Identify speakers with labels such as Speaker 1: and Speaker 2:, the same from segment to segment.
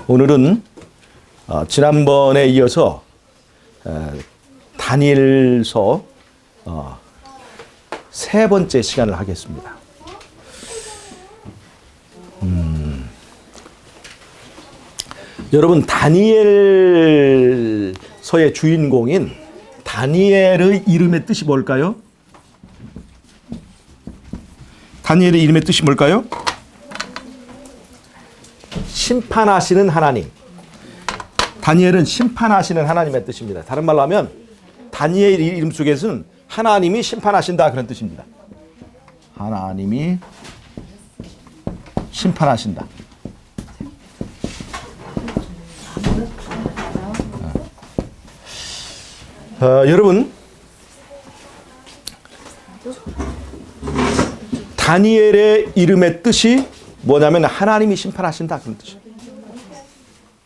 Speaker 1: 오늘은 지난번에 이어서 다니엘서 세 번째 시간을 하겠습니다. 여러분, 다니엘서의 주인공인 다니엘의 이름의 뜻이 뭘까요? 다니엘의 이름의 뜻이 뭘까요? 심판하시는 하나님. 다니엘은 심판하시는 하나님의 뜻입니다. 다른 말로 하면 다니엘 이름 속에서는 하나님이 심판하신다, 그런 뜻입니다. 하나님이 심판하신다. 여러분, 다니엘의 이름의 뜻이 뭐냐면 하나님이 심판하신다, 그런 뜻이에요.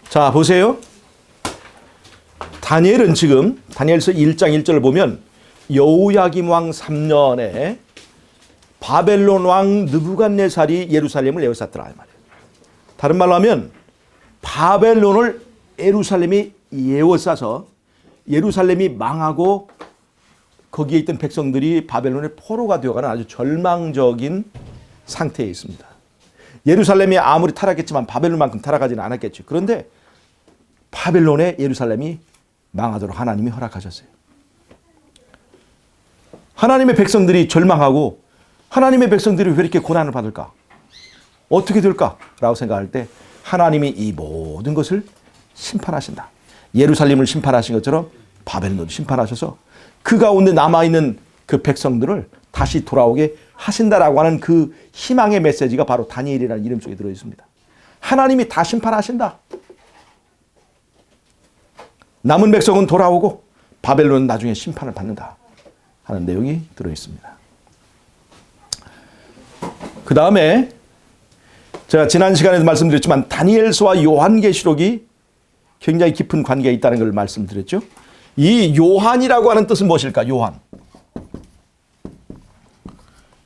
Speaker 1: 자, 보세요. 다니엘은 지금 다니엘서 1장 1절을 보면 여호야김 왕 3년에 바벨론 왕 느부갓네살이 예루살렘을 에워쌌더라 말이에요. 다른 말로 하면 바벨론을 예루살렘이 에워싸서 예루살렘이 망하고 거기에 있던 백성들이 바벨론의 포로가 되어가는 아주 절망적인 상태에 있습니다. 예루살렘이 아무리 타락했지만 바벨론만큼 타락하지는 않았겠죠. 그런데 바벨론의 예루살렘이 망하도록 하나님이 허락하셨어요. 하나님의 백성들이 절망하고 하나님의 백성들이 왜 이렇게 고난을 받을까? 어떻게 될까? 라고 생각할 때 하나님이 이 모든 것을 심판하신다. 예루살렘을 심판하신 것처럼 바벨론을 심판하셔서 그 가운데 남아있는 그 백성들을 다시 돌아오게 하신다라고 하는 그 희망의 메시지가 바로 다니엘이라는 이름 속에 들어있습니다. 하나님이 다 심판하신다. 남은 백성은 돌아오고 바벨론은 나중에 심판을 받는다 하는 내용이 들어있습니다. 그 다음에 제가 지난 시간에도 말씀드렸지만 다니엘서와 요한계시록이 굉장히 깊은 관계가 있다는 걸 말씀드렸죠. 이 요한이라고 하는 뜻은 무엇일까? 요한.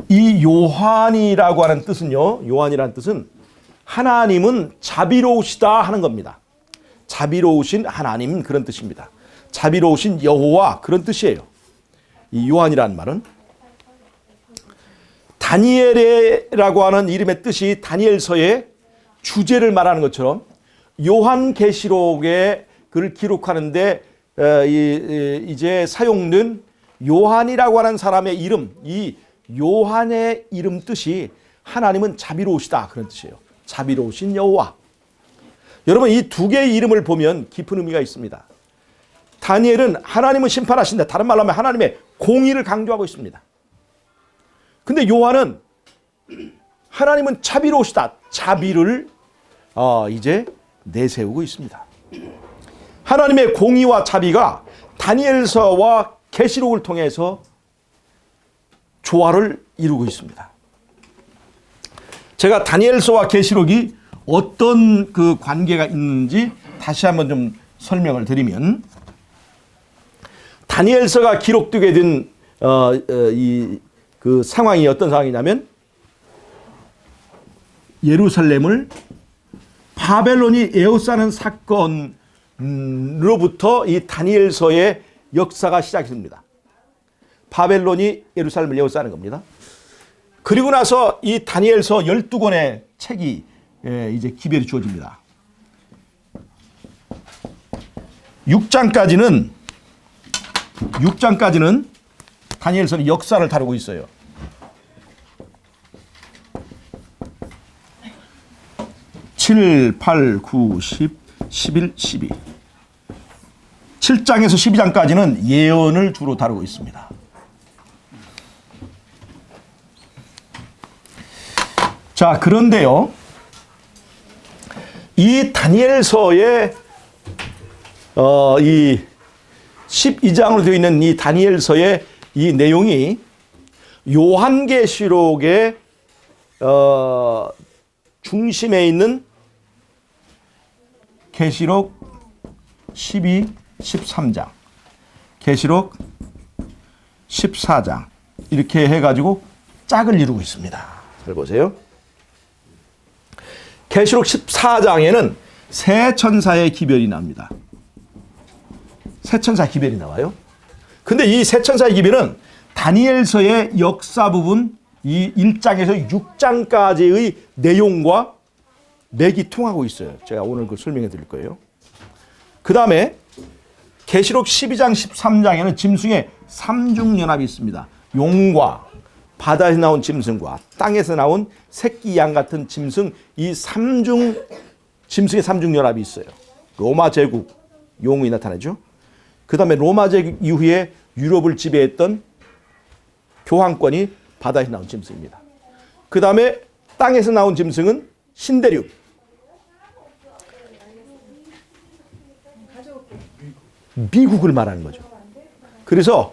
Speaker 1: 이 요한이라고 하는 뜻은요, 요한이라는 뜻은 하나님은 자비로우시다 하는 겁니다. 자비로우신 하나님, 그런 뜻입니다. 자비로우신 여호와, 그런 뜻이에요. 이 요한이라는 말은 다니엘이라고 하는 이름의 뜻이 다니엘서의 주제를 말하는 것처럼 요한계시록에 그를 기록하는데 이제 사용된 요한이라고 하는 사람의 이름, 이 요한의 이름 뜻이 하나님은 자비로우시다, 그런 뜻이에요. 자비로우신 여호와. 여러분, 이 두 개의 이름을 보면 깊은 의미가 있습니다. 다니엘은 하나님은 심판하신다. 다른 말로 하면 하나님의 공의를 강조하고 있습니다. 근데 요한은 하나님은 자비로우시다. 자비를 이제 내세우고 있습니다. 하나님의 공의와 자비가 다니엘서와 계시록을 통해서 조화를 이루고 있습니다. 제가 다니엘서와 계시록이 어떤 그 관계가 있는지 다시 한번 좀 설명을 드리면, 다니엘서가 기록되게 된 그 상황이 어떤 상황이냐면, 예루살렘을 바벨론이 에워싸는 사건으로부터 이 다니엘서의 역사가 시작이 됩니다. 바벨론이 예루살렘을 에워싸는 겁니다. 그리고 나서 이 다니엘서 12권의 책이 이제 기별이 주어집니다. 6장까지는 다니엘서는 역사를 다루고 있어요. (7, 8, 9, 10, 11, 12) 7장에서 12장까지는 예언을 주로 다루고 있습니다. 자, 그런데요, 이 다니엘서의 이 12장으로 되어 있는 이 다니엘서의 이 내용이 요한계시록의 중심에 있는 계시록 12, 13장, 계시록 14장 이렇게 해가지고 짝을 이루고 있습니다. 잘 보세요. 계시록 14장에는 새 천사의 기별이 나옵니다. 새 천사 기별이 나와요. 근데 이 새 천사의 기별은 다니엘서의 역사 부분 이 1장에서 6장까지의 내용과 맥이 통하고 있어요. 제가 오늘 그 설명해 드릴 거예요. 그 다음에 계시록 12장 13장에는 짐승의 삼중연합이 있습니다. 용과 바다에서 나온 짐승과 땅에서 나온 새끼 양 같은 짐승, 이 짐승의 삼중연합이 있어요. 로마 제국 용이 나타나죠. 그 다음에 로마 제국 이후에 유럽을 지배했던 교황권이 바다에서 나온 짐승입니다. 그 다음에 땅에서 나온 짐승은 신대륙. 미국을 말하는 거죠. 그래서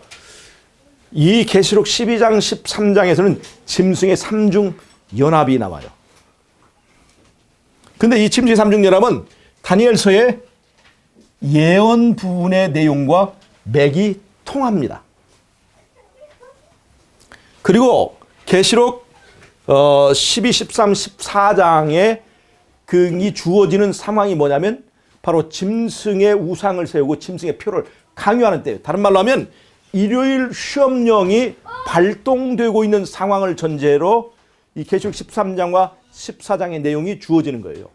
Speaker 1: 이 계시록 12장 13장에서는 짐승의 삼중 연합이 나와요. 근데 이 짐승의 삼중 연합은 다니엘서의 예언 부분의 내용과 맥이 통합니다. 그리고 계시록 12, 13, 14장에 이 주어지는 상황이 뭐냐면 바로 짐승의 우상을 세우고 짐승의 표를 강요하는 때예요. 다른 말로 하면 일요일 시험령이 발동되고 있는 상황을 전제로 이 계시록 13장과 14장의 내용이 주어지는 거예요.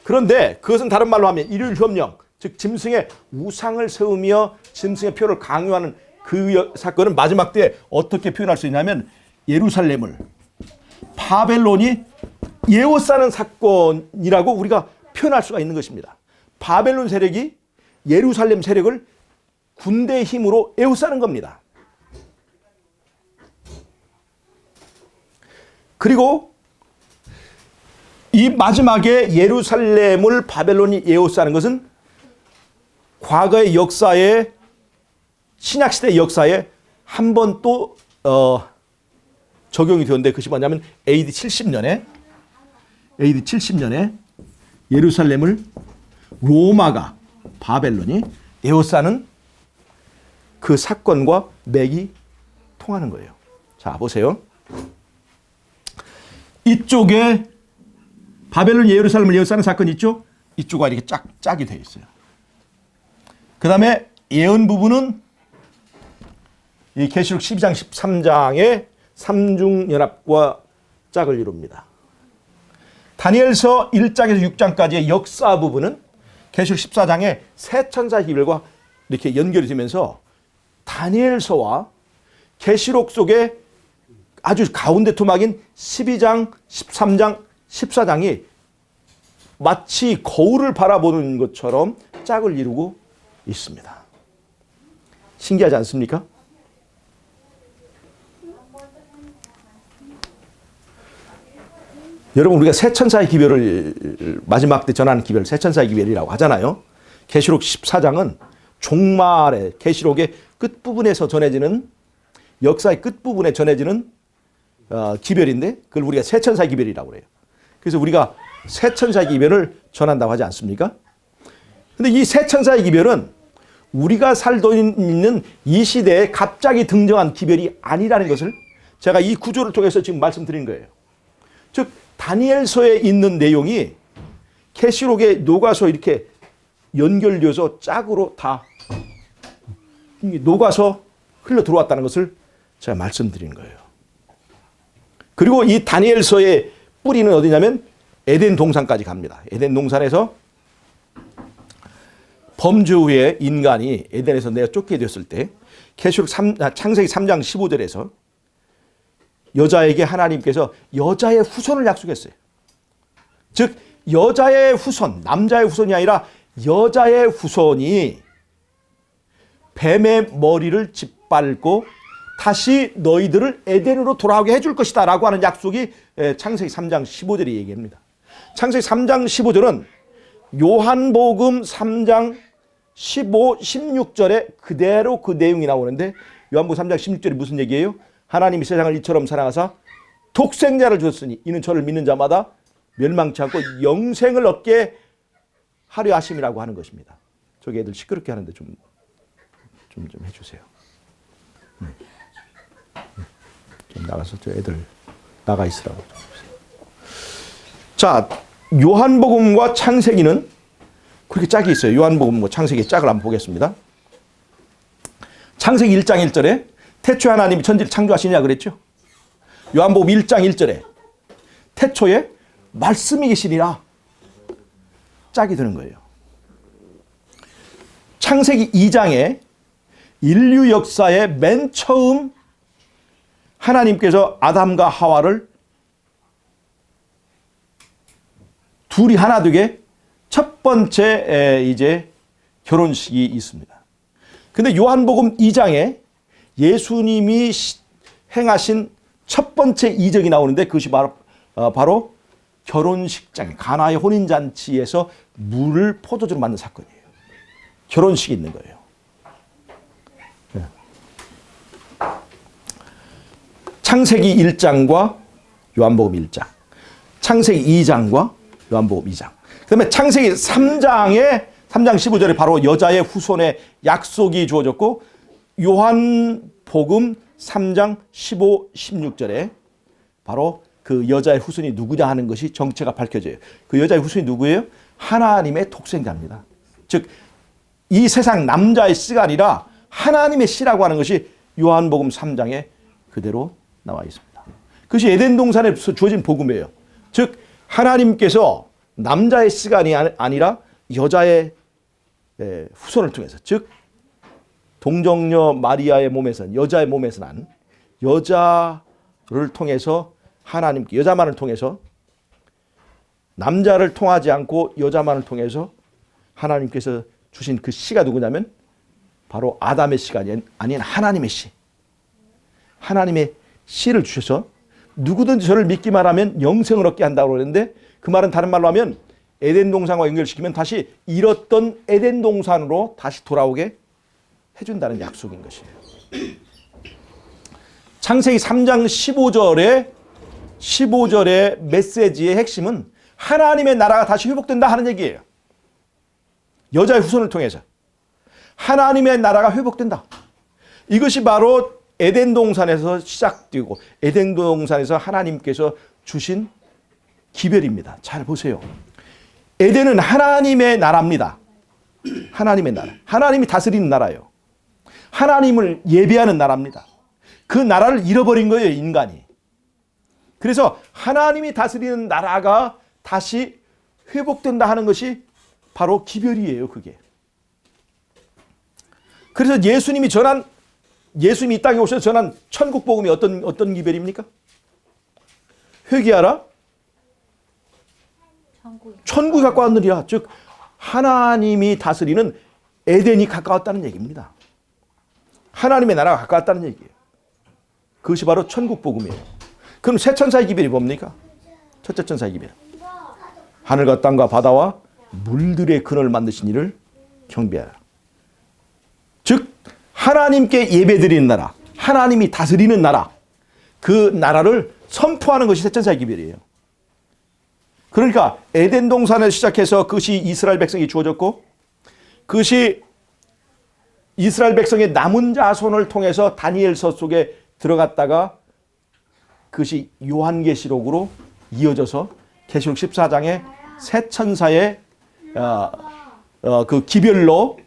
Speaker 1: 그런데 그것은 다른 말로 하면 일요일 시험령, 즉 짐승의 우상을 세우며 짐승의 표를 강요하는 그 사건은 마지막 때에 어떻게 표현할 수 있냐면 예루살렘을 바벨론이 에워싸는 사건이라고 우리가 표현할 수가 있는 것입니다. 바벨론 세력이 예루살렘 세력을 군대의 힘으로 에워싸는 겁니다. 그리고 이 마지막에 예루살렘을 바벨론이 에워싸는 것은 과거의 역사에 신약시대 역사에 한 번 또 적용이 되었는데 그것이 뭐냐면 AD 70년에 예루살렘을 로마가 바벨론이 에워싸는 그 사건과 맥이 통하는 거예요. 자 보세요. 이쪽에 바벨론이 예루살렘을 에워싸는 사건이 있죠. 이쪽과 이렇게 짝이 되어 있어요. 그 다음에 예언 부분은 이 계시록 12장 13장의 삼중연합과 짝을 이룹니다. 다니엘서 1장에서 6장까지의 역사 부분은 계시록 14장의 새 천사 기별과 이렇게 연결이 되면서 다니엘서와 계시록 속에 아주 가운데 토막인 12장, 13장, 14장이 마치 거울을 바라보는 것처럼 짝을 이루고 있습니다. 신기하지 않습니까? 여러분 우리가 새 천사의 기별을 마지막 때 전하는 기별 새 천사의 기별이라고 하잖아요. 계시록 14장은 종말의 계시록의 끝부분에서 전해지는 역사의 끝부분에 전해지는 기별인데 그걸 우리가 새 천사의 기별이라고 그래요. 그래서 우리가 새 천사의 기별을 전한다고 하지 않습니까? 근데 이 새 천사의 기별은 우리가 살고 있는 이 시대에 갑자기 등장한 기별이 아니라는 것을 제가 이 구조를 통해서 지금 말씀드린 거예요. 즉 다니엘서에 있는 내용이 계시록에 녹아서 이렇게 연결되어서 짝으로 다 녹아서 흘러 들어왔다는 것을 제가 말씀드린 거예요. 그리고 이 다니엘서의 뿌리는 어디냐면 에덴 동산까지 갑니다. 에덴 동산에서 범죄 후에 인간이 에덴에서 내가 쫓게 되었을 때 계시록 창세기 3장 15절에서 여자에게 하나님께서 여자의 후손을 약속했어요. 즉 여자의 후손, 남자의 후손이 아니라 여자의 후손이 뱀의 머리를 짓밟고 다시 너희들을 에덴으로 돌아오게 해줄 것이다 라고 하는 약속이 창세기 3장 15절이 얘기합니다. 창세기 3장 15절은 요한복음 3장 15, 16절에 그대로 그 내용이 나오는데 요한복음 3장 16절이 무슨 얘기예요? 하나님이 세상을 이처럼 사랑하사 독생자를 주셨으니 이는 저를 믿는 자마다 멸망치 않고 영생을 얻게 하려 하심이라고 하는 것입니다. 저기 애들 시끄럽게 하는데 좀 해주세요. 좀 나가서 저 애들 나가 있으라고. 자, 요한복음과 창세기는 그렇게 짝이 있어요. 요한복음과 창세기의 짝을 한번 보겠습니다. 창세기 1장 1절에 태초에 하나님이 천지를 창조하시냐 그랬죠. 요한복음 1장 1절에 태초에 말씀이 계시니라. 짝이 되는 거예요. 창세기 2장에 인류 역사의 맨 처음 하나님께서 아담과 하와를 둘이 하나 되게 첫 번째 이제 결혼식이 있습니다. 근데 요한복음 2장에 예수님이 행하신 첫 번째 이적이 나오는데 그것이 바로 결혼식장, 가나의 혼인잔치에서 물을 포도주로 만든 사건이에요. 결혼식이 있는 거예요. 네. 창세기 1장과 요한복음 1장, 창세기 2장과 요한복음 2장. 그 다음에 창세기 3장 15절에 바로 여자의 후손의 약속이 주어졌고, 요한복음 3장 15, 16절에 바로 그 여자의 후손이 누구냐 하는 것이 정체가 밝혀져요. 그 여자의 후손이 누구예요? 하나님의 독생자입니다. 즉, 이 세상 남자의 씨가 아니라 하나님의 씨라고 하는 것이 요한복음 3장에 그대로 나와 있습니다. 그것이 에덴 동산에서 주어진 복음이에요. 즉, 하나님께서 남자의 씨가 아니라 여자의 후손을 통해서, 즉 동정녀 마리아의 몸에서, 여자의 몸에서 난 여자를 통해서 하나님께, 여자만을 통해서, 남자를 통하지 않고 여자만을 통해서 하나님께서 주신 그 씨가 누구냐면 바로 아담의 씨가 아닌 하나님의 씨. 하나님의 씨를 주셔서 누구든지 저를 믿기만 하면 영생을 얻게 한다고 그러는데, 그 말은 다른 말로 하면 에덴 동산과 연결시키면 다시 잃었던 에덴 동산으로 다시 돌아오게 해준다는 약속인 것이에요. 창세기 3장 15절의 메시지의 핵심은 하나님의 나라가 다시 회복된다 하는 얘기예요. 여자의 후손을 통해서 하나님의 나라가 회복된다. 이것이 바로 에덴 동산에서 시작되고 에덴 동산에서 하나님께서 주신 기별입니다. 잘 보세요. 에덴은 하나님의 나라입니다. 하나님의 나라. 하나님이 다스리는 나라예요. 하나님을 예배하는 나라입니다. 그 나라를 잃어버린 거예요, 인간이. 그래서 하나님이 다스리는 나라가 다시 회복된다 하는 것이 바로 기별이에요, 그게. 그래서 예수님이 이 땅에 오셔서 전한 천국 복음이 어떤 기별입니까? 회개하라. 천국이 가까웠느니라. 즉 하나님이 다스리는 에덴이 가까웠다는 얘기입니다. 하나님의 나라가 가까웠다는 얘기예요. 그것이 바로 천국 복음이에요. 그럼 새 천사의 기별이 뭡니까? 첫째 천사의 기별. 하늘과 땅과 바다와 물들의 근원을 만드신 이를 경배하라. 즉 하나님께 예배드리는 나라, 하나님이 다스리는 나라, 그 나라를 선포하는 것이 새 천사의 기별이에요. 그러니까 에덴 동산을 시작해서 그것이 이스라엘 백성이 주어졌고, 그것이 이스라엘 백성의 남은 자손을 통해서 다니엘서 속에 들어갔다가 그것이 요한계시록으로 이어져서 계시록 14장에 새 천사의 그 기별로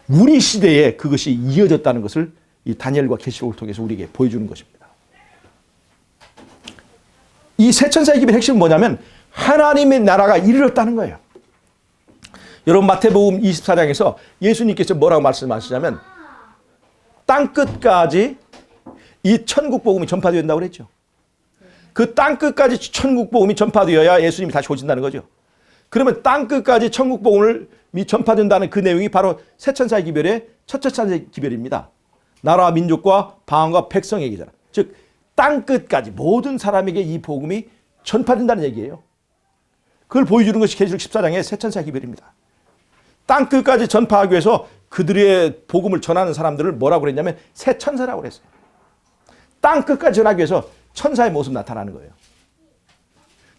Speaker 1: 우리 시대에 그것이 이어졌다는 것을 이 다니엘과 계시록을 통해서 우리에게 보여주는 것입니다. 이 새 천사의 기별의 핵심은 뭐냐면 하나님의 나라가 이르렀다는 거예요. 여러분 마태복음 24장에서 예수님께서 뭐라고 말씀하시냐면 땅끝까지 이 천국 복음이 전파된다고 그랬죠. 그 땅끝까지 천국 복음이 전파되어야 예수님이 다시 오신다는 거죠. 그러면 땅끝까지 천국 복음을 전파된다는 그 내용이 바로 새 천사의 기별의 첫째 천사의 기별입니다. 나라와 민족과 방언과 백성에게잖아. 즉 땅끝까지 모든 사람에게 이 복음이 전파된다는 얘기예요. 그걸 보여주는 것이 계시록 14장의 새 천사의 기별입니다. 땅끝까지 전파하기 위해서 그들의 복음을 전하는 사람들을 뭐라고 그랬냐면 새 천사라고 그랬어요. 땅끝까지 전하기 위해서 천사의 모습 나타나는 거예요.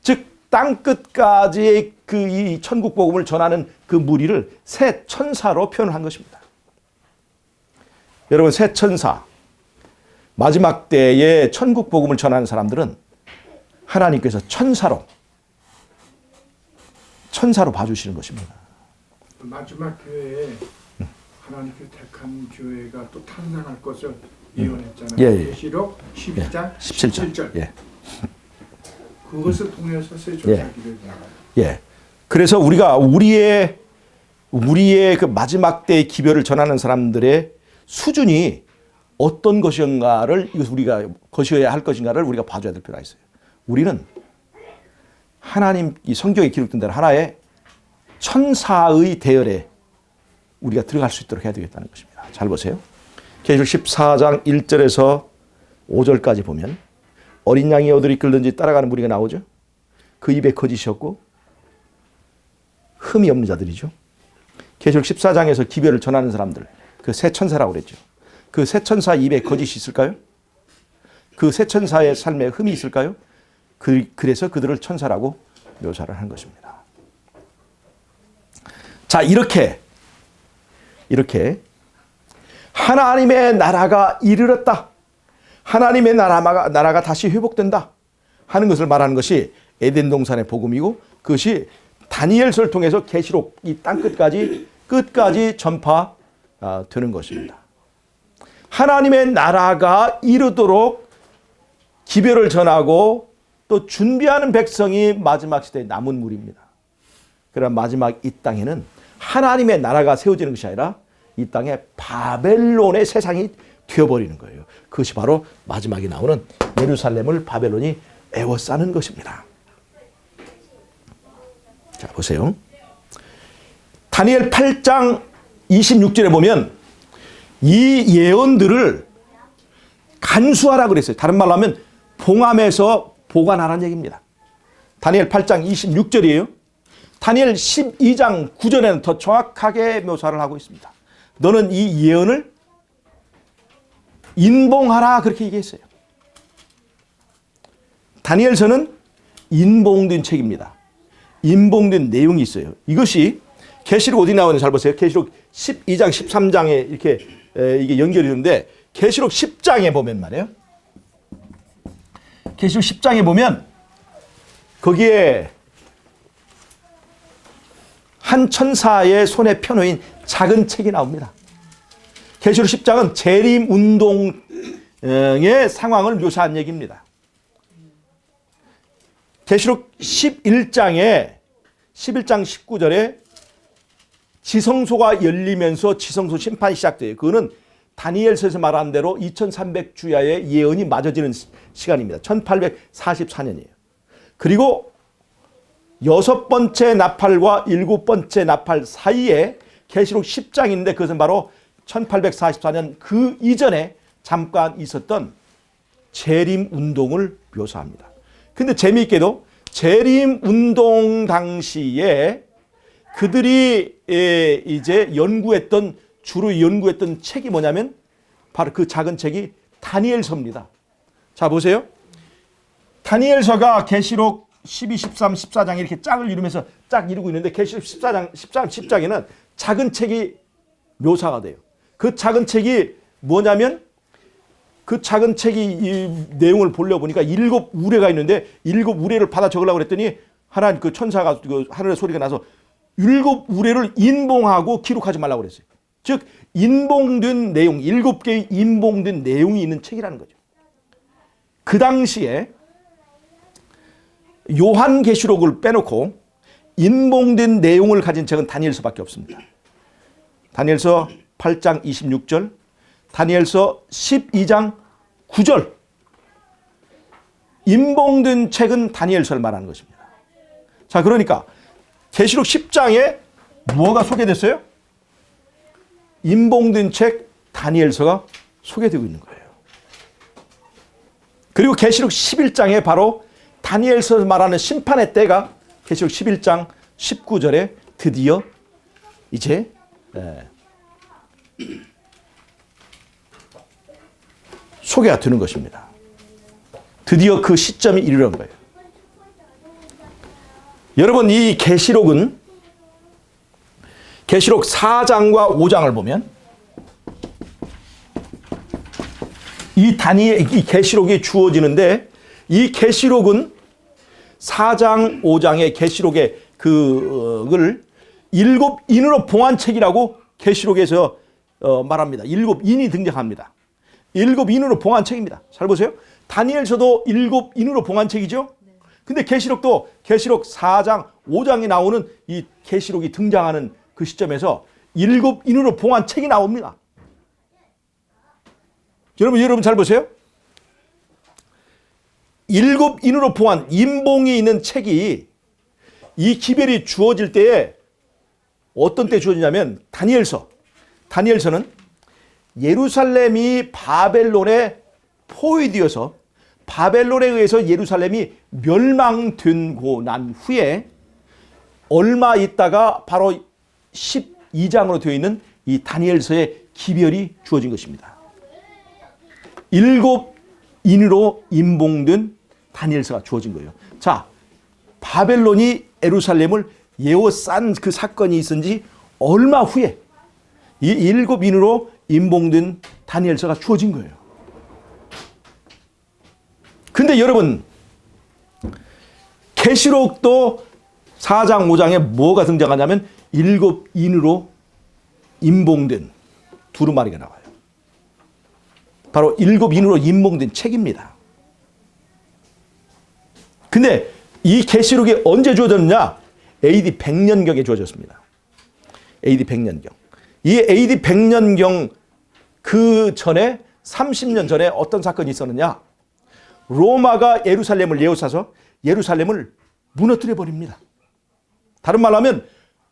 Speaker 1: 즉 땅끝까지 그 이 천국 복음을 전하는 그 무리를 새 천사로 표현을 한 것입니다. 여러분 새 천사, 마지막 때에 천국 복음을 전하는 사람들은 하나님께서 천사로 봐주시는 것입니다.
Speaker 2: 마지막 교회에 하나님께서 택한 교회가 또 탄생할 것을 예언했잖아요.
Speaker 1: 예.
Speaker 2: 계시록 12장
Speaker 1: 17절. 예.
Speaker 2: 그것을 통해서 새 조사기를 나가요.
Speaker 1: 예. 그래서 우리의 그 마지막 때의 기별을 전하는 사람들의 수준이 어떤 것인가를 우리가 것이어야 할 것인가를 우리가 봐줘야 될 필요가 있어요. 우리는 하나님 이 성경에 기록된 대로 하나의 천사의 대열에 우리가 들어갈 수 있도록 해야 되겠다는 것입니다. 잘 보세요. 계시록 14장 1절에서 5절까지 보면 어린 양이 어디로 이끌든지 따라가는 무리가 나오죠. 그 입에 거짓이었고 흠이 없는 자들이죠. 계시록 14장에서 기별을 전하는 사람들, 그 새 천사라고 그랬죠. 그 새 천사 입에 거짓이 있을까요? 그 새 천사의 삶에 흠이 있을까요? 그래서 그들을 천사라고 묘사를 한 것입니다. 자, 이렇게 하나님의 나라가 이르렀다. 하나님의 나라가 다시 회복된다 하는 것을 말하는 것이 에덴 동산의 복음이고 그것이 다니엘서를 통해서 계시록 이 땅 끝까지 전파되는 것입니다. 하나님의 나라가 이르도록 기별을 전하고 또 준비하는 백성이 마지막 시대에 남은 무리입니다. 그러나 마지막 이 땅에는 하나님의 나라가 세워지는 것이 아니라 이 땅에 바벨론의 세상이 되어버리는 거예요. 그것이 바로 마지막에 나오는 예루살렘을 바벨론이 에워싸는 것입니다. 자, 보세요. 다니엘 8장 26절에 보면 이 예언들을 간수하라 그랬어요. 다른 말로 하면 봉함해서 보관하라는 얘기입니다. 다니엘 8장 26절이에요. 다니엘 12장 9절에는 더 정확하게 묘사를 하고 있습니다. 너는 이 예언을 인봉하라 그렇게 얘기했어요. 다니엘서는 인봉된 책입니다. 인봉된 내용이 있어요. 이것이 계시록 어디 나오는지 잘 보세요. 계시록 12장 13장에 이렇게 이게 연결이 되는데 계시록 10장에 보면 말이에요. 계시록 10장에 보면 거기에 한 천사의 손에 펴놓인 작은 책이 나옵니다. 계시록 10장은 재림 운동의 상황을 묘사한 얘기입니다. 계시록 11장 19절에 지성소가 열리면서 지성소 심판이 시작돼요. 그거는 다니엘서에서 말한 대로 2300주야의 예언이 맞아지는 시간입니다. 1844년이에요. 그리고 6번째 나팔과 7번째 나팔 사이에 계시록 10장인데 그것은 바로 1844년 그 이전에 잠깐 있었던 재림 운동을 묘사합니다. 근데 재미있게도 재림 운동 당시에 그들이 이제 주로 연구했던 책이 뭐냐면 바로 그 작은 책이 다니엘서입니다. 자, 보세요. 다니엘서가 계시록 12, 13, 14장 이렇게 짝을 이루면서 짝 이루고 있는데 계시록 10장에는 작은 책이 묘사가 돼요. 그 작은 책이 뭐냐면 그 작은 책이 이 내용을 보려 보니까 7 우레가 있는데 7 우레를 받아 적으려고 그랬더니 하나님 그 천사가 그 하늘의 소리가 나서 7 우레를 인봉하고 기록하지 말라고 그랬어요. 즉 인봉된 내용, 7개의 인봉된 내용이 있는 책이라는 거죠. 그 당시에 요한계시록을 빼놓고 인봉된 내용을 가진 책은 다니엘서밖에 없습니다. 다니엘서 8장 26절, 다니엘서 12장 9절. 인봉된 책은 다니엘서를 말하는 것입니다. 자, 그러니까 계시록 10장에 뭐가 소개됐어요? 인봉된 책 다니엘서가 소개되고 있는 거예요. 그리고 계시록 11장에 바로 다니엘서에서 말하는 심판의 때가 계시록 11장 19절에 드디어 이제 소개가 되는 것입니다. 드디어 그 시점이 이르는 거예요. 여러분, 이 계시록은 계시록 4장과 5장을 보면 이 계시록이 주어지는데 이 계시록은 4장 5장의 계시록의 그걸 7인으로 봉한 책이라고 계시록에서 말합니다. 7인이 등장합니다. 7인으로 봉한 책입니다. 잘 보세요. 다니엘서도 7인으로 봉한 책이죠. 근데 계시록도 계시록 4장 5장에 나오는 이 계시록이 등장하는 그 시점에서 7인으로 봉한 책이 나옵니다. 여러분 잘 보세요. 7인으로 봉한 인봉이 있는 책이 이 기별이 주어질 때에 어떤 때 주어지냐면 다니엘서는 예루살렘이 바벨론에 포위되어서 바벨론에 의해서 예루살렘이 멸망되고 난 후에 얼마 있다가 바로 12장으로 되어 있는 이 다니엘서의 기별이 주어진 것입니다. 7인으로 인봉된 다니엘서가 주어진 거예요. 자, 바벨론이 예루살렘을 에워싼 그 사건이 있은 지 얼마 후에 이 7인으로 인봉된 다니엘서가 주어진 거예요. 근데 여러분, 계시록도 4장 5장에 뭐가 등장하냐면 7인으로 인봉된 두루마리가 나와요. 바로 7인으로 인봉된 책입니다. 근데 이 계시록이 언제 주어졌느냐? AD 100년경에 주어졌습니다. AD 100년경. 이 AD 100년경 그 전에 30년 전에 어떤 사건이 있었느냐? 로마가 예루살렘을 에워싸서 예루살렘을 무너뜨려 버립니다. 다른 말로 하면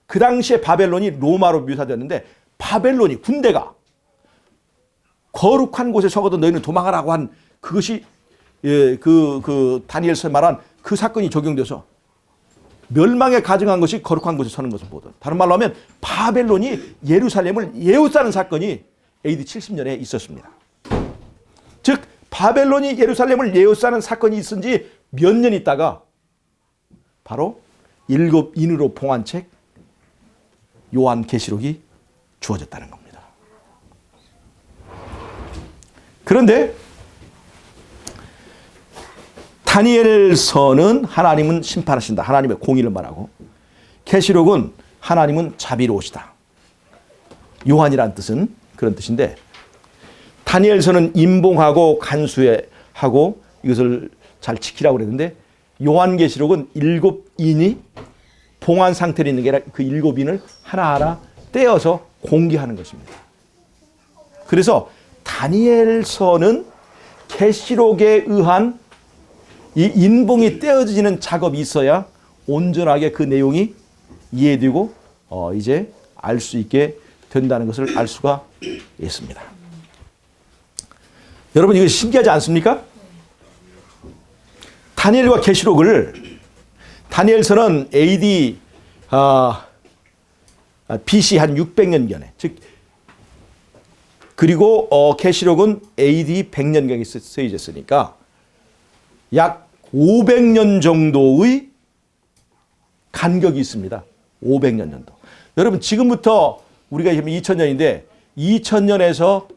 Speaker 1: 그 당시에 바벨론이 로마로 묘사되었는데 바벨론이 군대가 거룩한 곳에 적어도 너희는 도망하라고 한 그것이 다니엘서 말한 그 사건이 적용돼서 멸망에 가증한 것이 거룩한 곳에 서는 것을 보던. 다른 말로 하면 바벨론이 예루살렘을 에워싸는 사건이 AD 70년에 있었습니다. 즉 바벨론이 예루살렘을 에워싸는 사건이 있은 지 몇 년 있다가 바로 7인으로 봉한 책 요한계시록이 주어졌다는 겁니다. 그런데 다니엘서는 하나님은 심판하신다. 하나님의 공의를 말하고, 계시록은 하나님은 자비로우시다. 요한이란 뜻은 그런 뜻인데, 다니엘서는 인봉하고 간수하고 이것을 잘 지키라고 그랬는데, 요한계시록은 7인이 봉한 상태로 있는 게 아니라 그 7인을 하나하나 떼어서 공개하는 것입니다. 그래서 다니엘서는 계시록에 의한 이 인봉이 떼어지는 작업이 있어야 온전하게 그 내용이 이해되고 이제 알 수 있게 된다는 것을 알 수가 있습니다. 여러분, 이거 신기하지 않습니까? 다니엘과 계시록을, 다니엘서는 AD BC 한 600년경에, 즉 그리고 계시록은 AD 100년경에 쓰여졌으니까 약 500년 정도의 간격이 있습니다. 500년 정도. 여러분, 지금부터 우리가 지금 2000년인데 2000년에서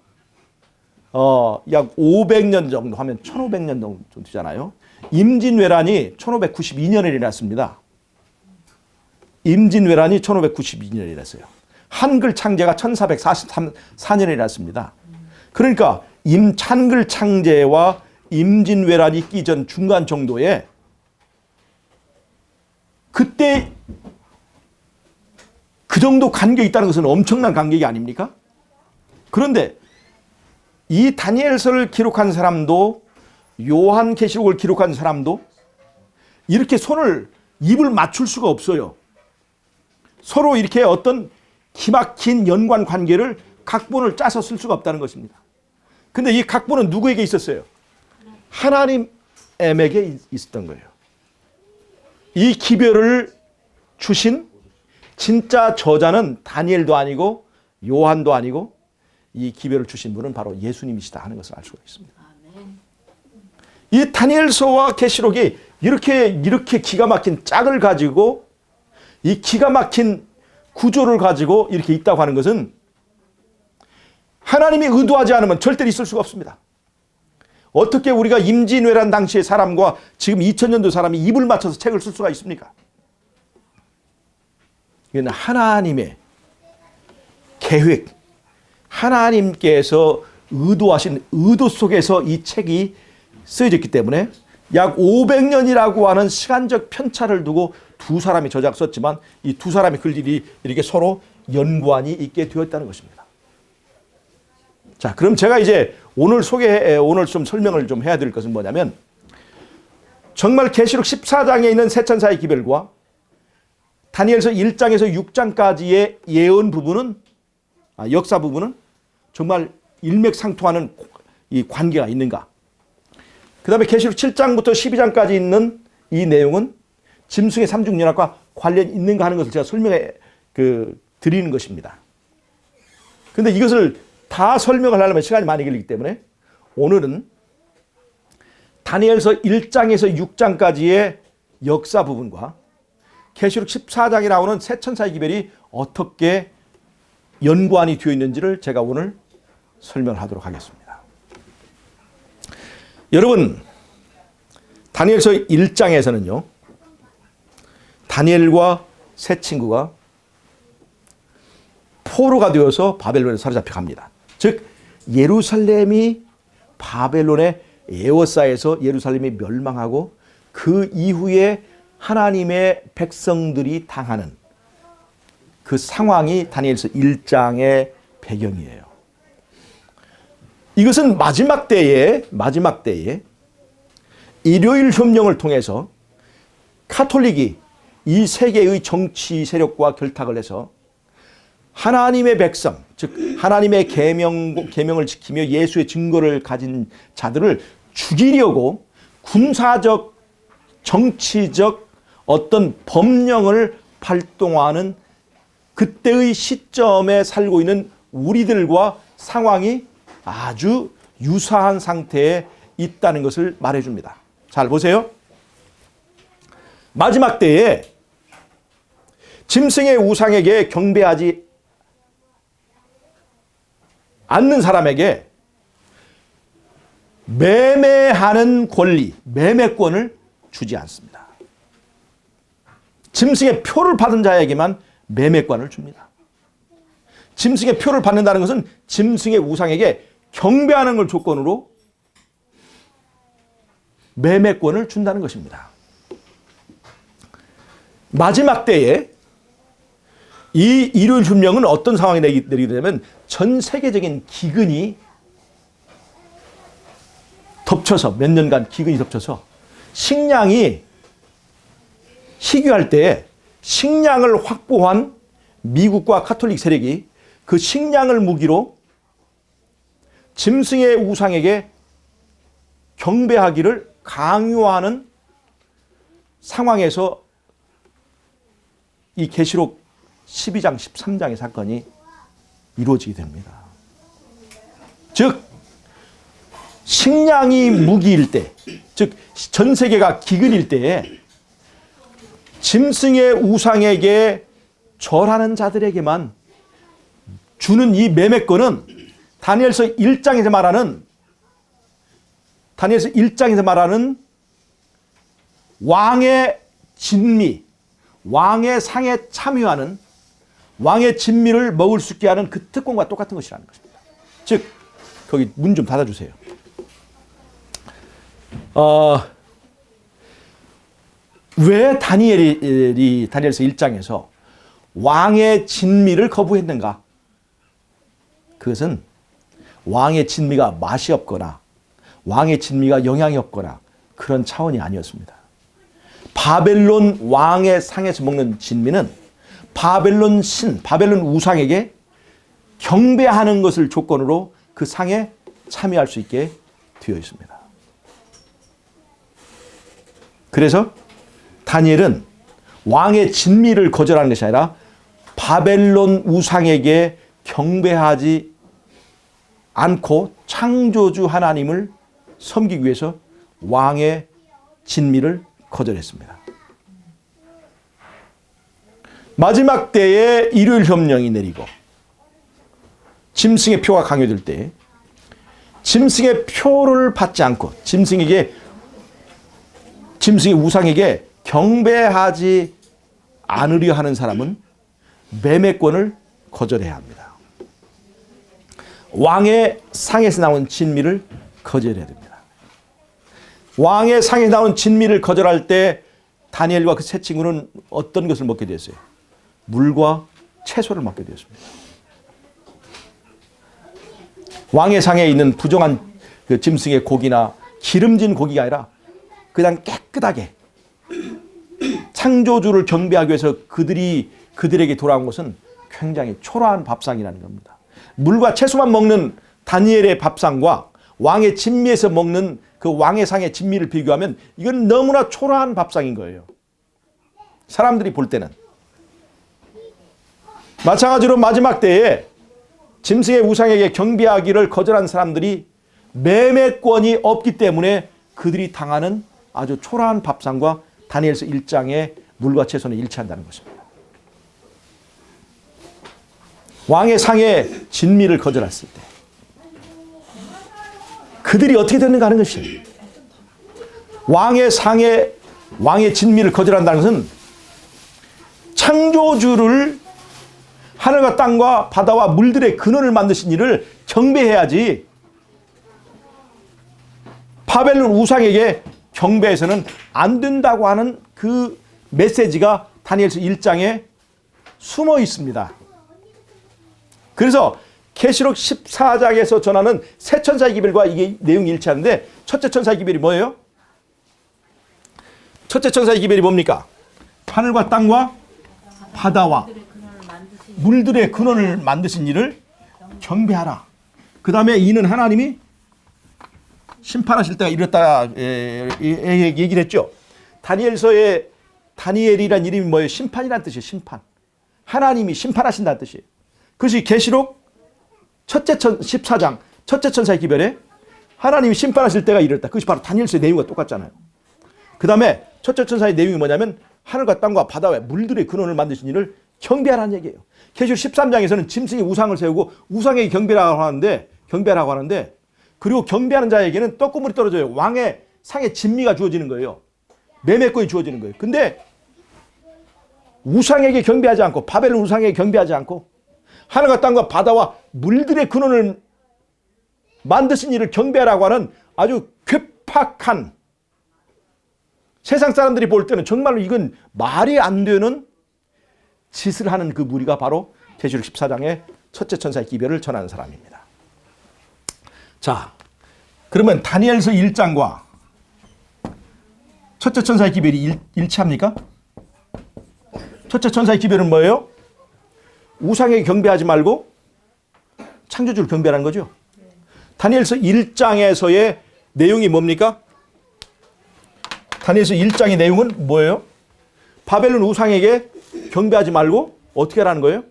Speaker 1: 약 500년 정도 하면 1500년 정도 되잖아요. 임진왜란이 1592년에 일어났습니다. 임진왜란이 1592년에 일어났어요. 한글 창제가 1443년에 일어났습니다. 그러니까 한글 창제와 임진왜란이 있기 전 중간 정도에 그때 그 정도 간격이 있다는 것은 엄청난 간격이 아닙니까? 그런데 이 다니엘서를 기록한 사람도 요한계시록을 기록한 사람도 이렇게 입을 맞출 수가 없어요. 서로 이렇게 어떤 기막힌 연관 관계를 각본을 짜서 쓸 수가 없다는 것입니다. 근데 이 각본은 누구에게 있었어요? 하나님에게 있었던 거예요. 이 기별을 주신 진짜 저자는 다니엘도 아니고 요한도 아니고 이 기별을 주신 분은 바로 예수님이시다 하는 것을 알 수가 있습니다. 이 다니엘서와 계시록이 이렇게 기가 막힌 짝을 가지고 이 기가 막힌 구조를 가지고 이렇게 있다고 하는 것은 하나님이 의도하지 않으면 절대로 있을 수가 없습니다. 어떻게 우리가 임진왜란 당시의 사람과 지금 2000년도 사람이 입을 맞춰서 책을 쓸 수가 있습니까? 이건 하나님의 계획, 하나님께서 의도하신 의도 속에서 이 책이 쓰여졌기 때문에 약 500년이라고 하는 시간적 편차를 두고 두 사람이 저작 썼지만 이 두 사람의 글들이 이렇게 서로 연관이 있게 되었다는 것입니다. 자, 그럼 제가 이제 오늘 좀 설명을 좀 해야 될 것은 뭐냐면, 정말 계시록 14장에 있는 세 천사의 기별과 다니엘서 1장에서 6장까지의 예언 부분은, 역사 부분은 정말 일맥상통하는 이 관계가 있는가? 그 다음에 계시록 7장부터 12장까지 있는 이 내용은 짐승의 삼중연합과 관련이 있는가 하는 것을 제가 설명해 드리는 것입니다. 그런데 이것을 다 설명을 하려면 시간이 많이 걸리기 때문에 오늘은 다니엘서 1장에서 6장까지의 역사 부분과 계시록 14장에 나오는 세 천사의 기별이 어떻게 연관이 되어 있는지를 제가 오늘 설명을 하도록 하겠습니다. 여러분, 다니엘서 1장에서는요, 다니엘과 세 친구가 포로가 되어서 바벨론에 사로잡혀 갑니다. 즉 예루살렘이 바벨론의 에워싸여서 예루살렘이 멸망하고 그 이후에 하나님의 백성들이 당하는 그 상황이 다니엘서 1장의 배경이에요. 이것은 마지막 때에 일요일 협령을 통해서 카톨릭이 이 세계의 정치 세력과 결탁을 해서 하나님의 백성, 즉 하나님의 계명을 지키며 예수의 증거를 가진 자들을 죽이려고 군사적, 정치적 어떤 법령을 발동하는 그때의 시점에 살고 있는 우리들과 상황이 아주 유사한 상태에 있다는 것을 말해줍니다. 잘 보세요. 마지막 때에 짐승의 우상에게 경배하지 않는 사람에게 매매하는 권리, 매매권을 주지 않습니다. 짐승의 표를 받은 자에게만 매매권을 줍니다. 짐승의 표를 받는다는 것은 짐승의 우상에게 경배하는 걸 조건으로 매매권을 준다는 것입니다. 마지막 때에 이 일요일 흉령은 어떤 상황이 내리게 되냐면 전 세계적인 기근이 덮쳐서 몇 년간 기근이 덮쳐서 식량이 희귀할 때에 식량을 확보한 미국과 카톨릭 세력이 그 식량을 무기로 짐승의 우상에게 경배하기를 강요하는 상황에서 이 계시록 12장, 13장의 사건이 이루어지게 됩니다. 즉 식량이 무기일 때, 즉 전 세계가 기근일 때에 짐승의 우상에게 절하는 자들에게만 주는 이 매매권은 다니엘서 1장에서 말하는 왕의 진미, 왕의 상에 참여하는 왕의 진미를 먹을 수 있게 하는 그 특권과 똑같은 것이라는 것입니다. 즉 거기 문 좀 닫아주세요. 왜 다니엘이 다니엘서 1장에서 왕의 진미를 거부했는가? 그것은 왕의 진미가 맛이 없거나 왕의 진미가 영향이 없거나 그런 차원이 아니었습니다. 바벨론 왕의 상에서 먹는 진미는 바벨론 신, 바벨론 우상에게 경배하는 것을 조건으로 그 상에 참여할 수 있게 되어 있습니다. 그래서 다니엘은 왕의 진미를 거절하는 것이 아니라 바벨론 우상에게 경배하지 않고 창조주 하나님을 섬기기 위해서 왕의 진미를 거절했습니다. 마지막 때에 일요일 협령이 내리고 짐승의 표가 강요될 때 짐승의 표를 받지 않고 짐승의 우상에게 경배하지 않으려 하는 사람은 매매권을 거절해야 합니다. 왕의 상에서 나온 진미를 거절해야 됩니다. 왕의 상에서 나온 진미를 거절할 때 다니엘과 그 세 친구는 어떤 것을 먹게 되었어요? 물과 채소를 먹게 되었습니다. 왕의 상에 있는 부정한 그 짐승의 고기나 기름진 고기가 아니라 그냥 깨끗하게 창조주를 경배하기 위해서 그들에게 돌아온 것은 굉장히 초라한 밥상이라는 겁니다. 물과 채소만 먹는 다니엘의 밥상과 왕의 진미에서 먹는 그 왕의 상의 진미를 비교하면 이건 너무나 초라한 밥상인 거예요. 사람들이 볼 때는. 마찬가지로 마지막 때에 짐승의 우상에게 경배하기를 거절한 사람들이 매매권이 없기 때문에 그들이 당하는 아주 초라한 밥상과 다니엘서 1장의 물과 채소는 일치한다는 것입니다. 왕의 상의 진미를 거절했을 때 그들이 어떻게 됐는가 하는 것이 왕의 진미를 거절한다는 것은 창조주를 하늘과 땅과 바다와 물들의 근원을 만드신 이를 경배해야지 바벨론 우상에게 경배해서는 안 된다고 하는 그 메시지가 다니엘서 1장에 숨어 있습니다. 그래서 계시록 14장에서 전하는 새 천사의 기별과 이게 내용이 일치하는데 첫째 천사의 기별이 뭐예요? 첫째 천사의 기별이 뭡니까? 하늘과 땅과 바다와 물들의 근원을 만드신 이를 경배하라. 그 다음에 이는 하나님이 심판하실 때가 이랬다 얘기를 했죠. 다니엘서의 다니엘이란 이름이 뭐예요? 심판이란 뜻이에요. 심판. 하나님이 심판하신다는 뜻이에요. 그것이 계시록 14장 첫째 천사의 기별에 하나님이 심판하실 때가 이랬다. 그것이 바로 다니엘서의 내용과 똑같잖아요. 그 다음에 첫째 천사의 내용이 뭐냐면 하늘과 땅과 바다와 물들의 근원을 만드신 이를 경배하라는 얘기예요. 계시록 13장에서는 짐승이 우상을 세우고 우상에게 경배하라고 하는데 그리고 경배하는 자에게는 떡고물이 떨어져요. 왕의 상의 진미가 주어지는 거예요. 매매권이 주어지는 거예요. 근데 우상에게 경배하지 않고 바벨론 우상에게 경배하지 않고 하늘과 땅과 바다와 물들의 근원을 만드신 이를 경배하라고 하는 아주 괴팍한 세상 사람들이 볼 때는 정말로 이건 말이 안 되는 짓을 하는 그 무리가 바로 계시록 14장의 첫째 천사의 기별을 전하는 사람입니다. 자, 그러면 다니엘서 1장과 첫째 천사의 기별이 일치합니까? 첫째 천사의 기별은 뭐예요? 우상에게 경배하지 말고 창조주를 경배하는 거죠. 다니엘서 1장에서의 내용이 뭡니까? 다니엘서 1장의 내용은 뭐예요? 바벨론 우상에게 경배하지 말고 어떻게 하라는 거예요?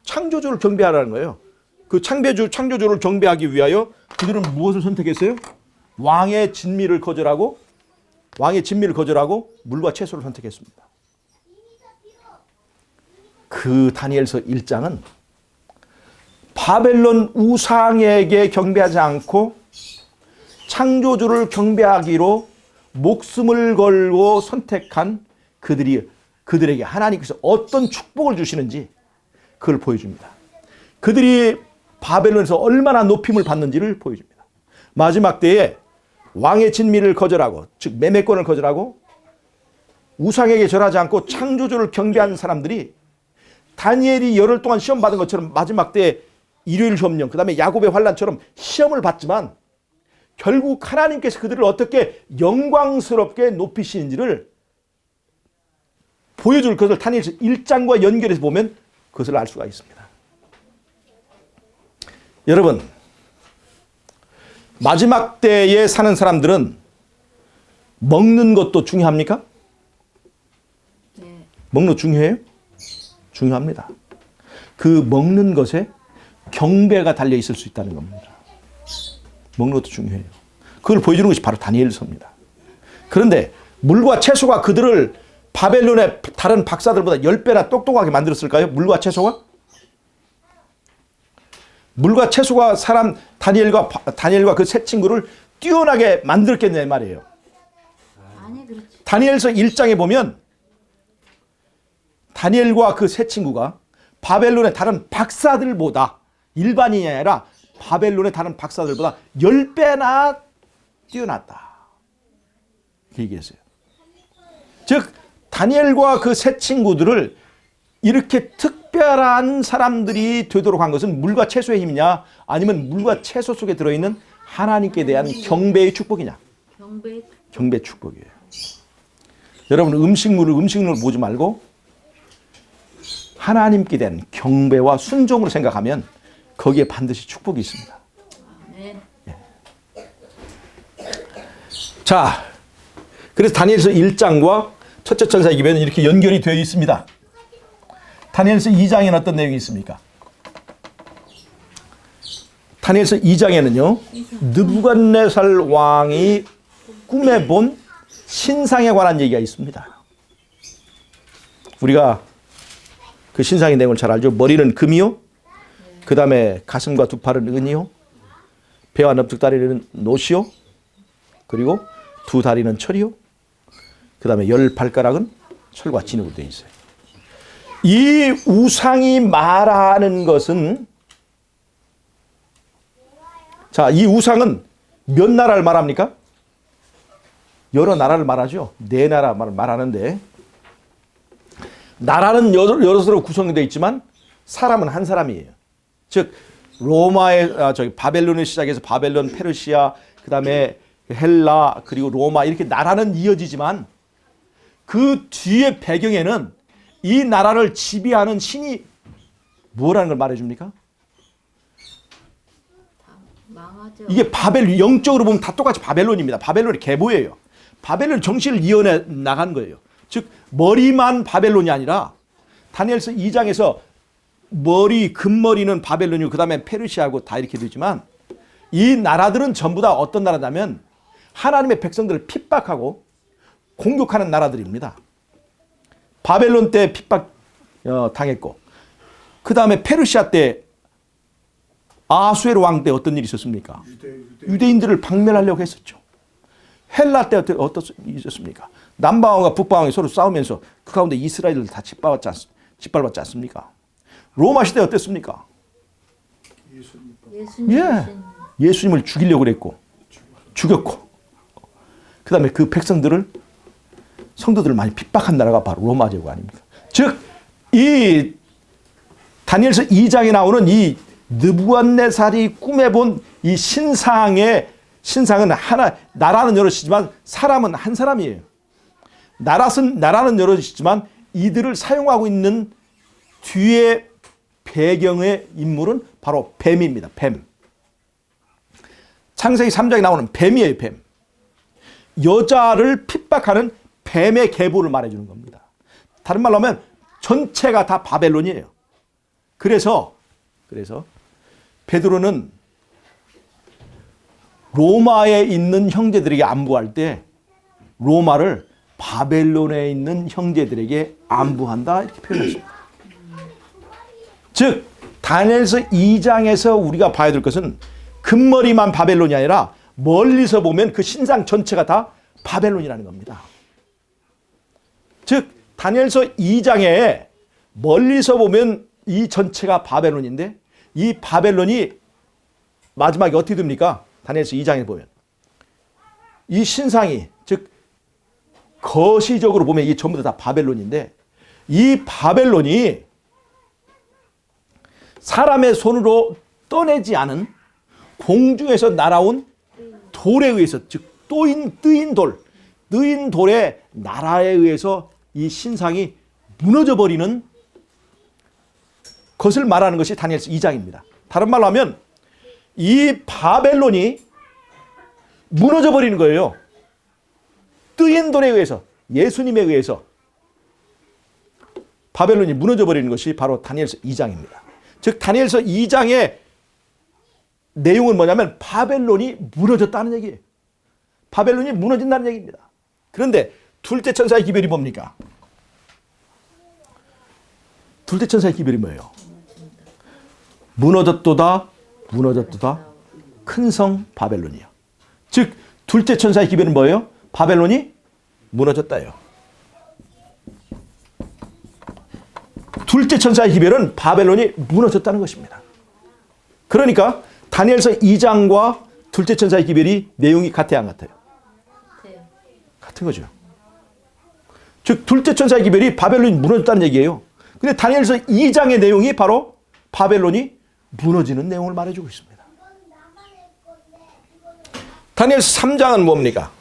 Speaker 1: 창조주를 경배하라는 거예요. 그 창조주를 경배하기 위하여 그들은 무엇을 선택했어요? 왕의 진미를 거절하고 물과 채소를 선택했습니다. 그 다니엘서 1장은 바벨론 우상에게 경배하지 않고 창조주를 경배하기로 목숨을 걸고 선택한 그들에게 하나님께서 어떤 축복을 주시는지 그걸 보여줍니다. 그들이 바벨론에서 얼마나 높임을 받는지를 보여줍니다. 마지막 때에 왕의 진미를 거절하고 즉 매매권을 거절하고 우상에게 절하지 않고 창조주를 경배하는 사람들이 다니엘이 열흘 동안 시험 받은 것처럼 마지막 때에 일요일 점령 그 다음에 야곱의 환란처럼 시험을 받지만 결국 하나님께서 그들을 어떻게 영광스럽게 높이시는지를 보여줄 것을 다니엘서 1장과 연결해서 보면 그것을 알 수가 있습니다. 여러분, 마지막 때에 사는 사람들은 먹는 것도 중요합니까?
Speaker 3: 네.
Speaker 1: 먹는 것 중요해요? 중요합니다. 그 먹는 것에 경배가 달려 있을 수 있다는 겁니다. 먹는 것도 중요해요. 그걸 보여주는 것이 바로 다니엘서입니다. 그런데 물과 채소가 그들을 바벨론의 다른 박사들보다 10배나 똑똑하게 만들었을까요? 물과 채소가? 물과 채소가 다니엘과 그 세 친구를 뛰어나게 만들었겠네 말이에요.
Speaker 3: 아니 그렇지.
Speaker 1: 다니엘서 1장에 보면 다니엘과 그 세 친구가 바벨론의 다른 박사들보다, 일반인이 아니라 바벨론의 다른 박사들보다 10배나 뛰어났다. 그 얘기했어요. 즉 다니엘과 그 세 친구들을 이렇게 특별한 사람들이 되도록 한 것은 물과 채소의 힘이냐, 아니면 물과 채소 속에 들어있는 하나님께 대한 경배의 축복이냐? 경배의 축복이에요. 여러분, 음식물을 보지 말고 하나님께 대한 경배와 순종으로 생각하면 거기에 반드시 축복이 있습니다.
Speaker 3: 네.
Speaker 1: 자, 그래서 다니엘서 1장과 첫째 천사의 기별은 이렇게 연결이 되어 있습니다. 다니엘서 2장에는 어떤 내용이 있습니까? 다니엘서 2장에는요, 느부갓네살 왕이 꿈에 본 신상에 관한 얘기가 있습니다. 우리가 그 신상의 내용을 잘 알죠. 머리는 금이요, 그 다음에 가슴과 두 팔은 은이요, 배와 넓적다리는 노시요, 그리고 두 다리는 철이요, 그 다음에 10발가락은 철과 진흙으로 되어 있어요. 이 우상이 말하는 것은, 자, 이 우상은 몇 나라를 말합니까? 여러 나라를 말하죠. 네 나라를 말하는데, 나라는 여럿으로 구성되어 있지만 사람은 한 사람이에요. 즉 바벨론을 시작해서 바벨론, 페르시아, 그 다음에 헬라, 그리고 로마, 이렇게 나라는 이어지지만 그 뒤에 배경에는 이 나라를 지배하는 신이 뭐라는 걸 말해줍니까?
Speaker 3: 망하죠.
Speaker 1: 이게 영적으로 보면 다 똑같이 바벨론입니다. 바벨론의 계보예요. 바벨론 정신을 이어내 나간 거예요. 즉 머리만 바벨론이 아니라 다니엘서 2장에서 금머리는 바벨론이고 그 다음에 페르시아고 다 이렇게 되지만 이 나라들은 전부 다 어떤 나라냐면 하나님의 백성들을 핍박하고 공격하는 나라들입니다. 바벨론 때 핍박 당했고, 그 다음에 페르시아 때 아수에로 왕 때 어떤 일이 있었습니까? 유대인들을 박멸하려고 했었죠. 헬라 때 어떤 일이 있었습니까? 남방왕과 북방왕이 서로 싸우면서 그 가운데 이스라엘을 다 짓밟았지 않습니까? 로마 시대 어땠습니까? 예수님을 죽이려고 그랬고 죽였고, 그 다음에 그 백성들을, 성도들을 많이 핍박한 나라가 바로 로마 제국 아닙니까? 즉 이 다니엘서 2장에 나오는 이 느부갓네살이 꿈에 본 이 신상은 나라는 여럿이지만 사람은 한 사람이에요. 나라는 여럿이지만 이들을 사용하고 있는 뒤에 배경의 인물은 바로 뱀입니다. 뱀. 창세기 3장에 나오는 뱀이에요. 뱀. 여자를 핍박하는 뱀의 계보를 말해주는 겁니다. 다른 말로 하면 전체가 다 바벨론이에요. 그래서 베드로는 로마에 있는 형제들에게 안부할 때 로마를 바벨론에 있는 형제들에게 안부한다, 이렇게 표현했습니다. 즉 다니엘서 2장에서 우리가 봐야 될 것은 금머리만 바벨론이 아니라 멀리서 보면 그 신상 전체가 다 바벨론이라는 겁니다. 즉 다니엘서 2장에 멀리서 보면 이 전체가 바벨론인데, 이 바벨론이 마지막에 어떻게 됩니까? 다니엘서 2장에 보면 이 신상이, 즉 거시적으로 보면 이 전부 다 바벨론인데, 이 바벨론이 사람의 손으로 떠내지 않은 공중에서 날아온 돌에 의해서, 즉 뜨인 돌의 나라에 의해서 이 신상이 무너져 버리는 것을 말하는 것이 다니엘서 2장입니다. 다른 말로 하면 이 바벨론이 무너져 버리는 거예요. 뜨인 돌에 의해서, 예수님에 의해서 바벨론이 무너져 버리는 것이 바로 다니엘서 2장입니다. 즉 다니엘서 2장의 내용은 뭐냐면 바벨론이 무너졌다는 얘기예요. 바벨론이 무너진다는 얘기입니다. 그런데 둘째 천사의 기별이 뭡니까? 둘째 천사의 기별이 뭐예요? 무너졌도다, 무너졌도다, 큰 성 바벨론이요. 즉 둘째 천사의 기별은 뭐예요? 바벨론이 무너졌다요. 둘째 천사의 기별은 바벨론이 무너졌다는 것입니다. 그러니까 다니엘서 2장과 둘째 천사의 기별이 내용이 같아요, 안 같아요?
Speaker 3: 네.
Speaker 1: 같은 거죠. 즉 둘째 천사의 기별이 바벨론이 무너졌다는 얘기예요. 근데 다니엘서 2장의 내용이 바로 바벨론이 무너지는 내용을 말해주고 있습니다. 다니엘서 3장은 뭡니까?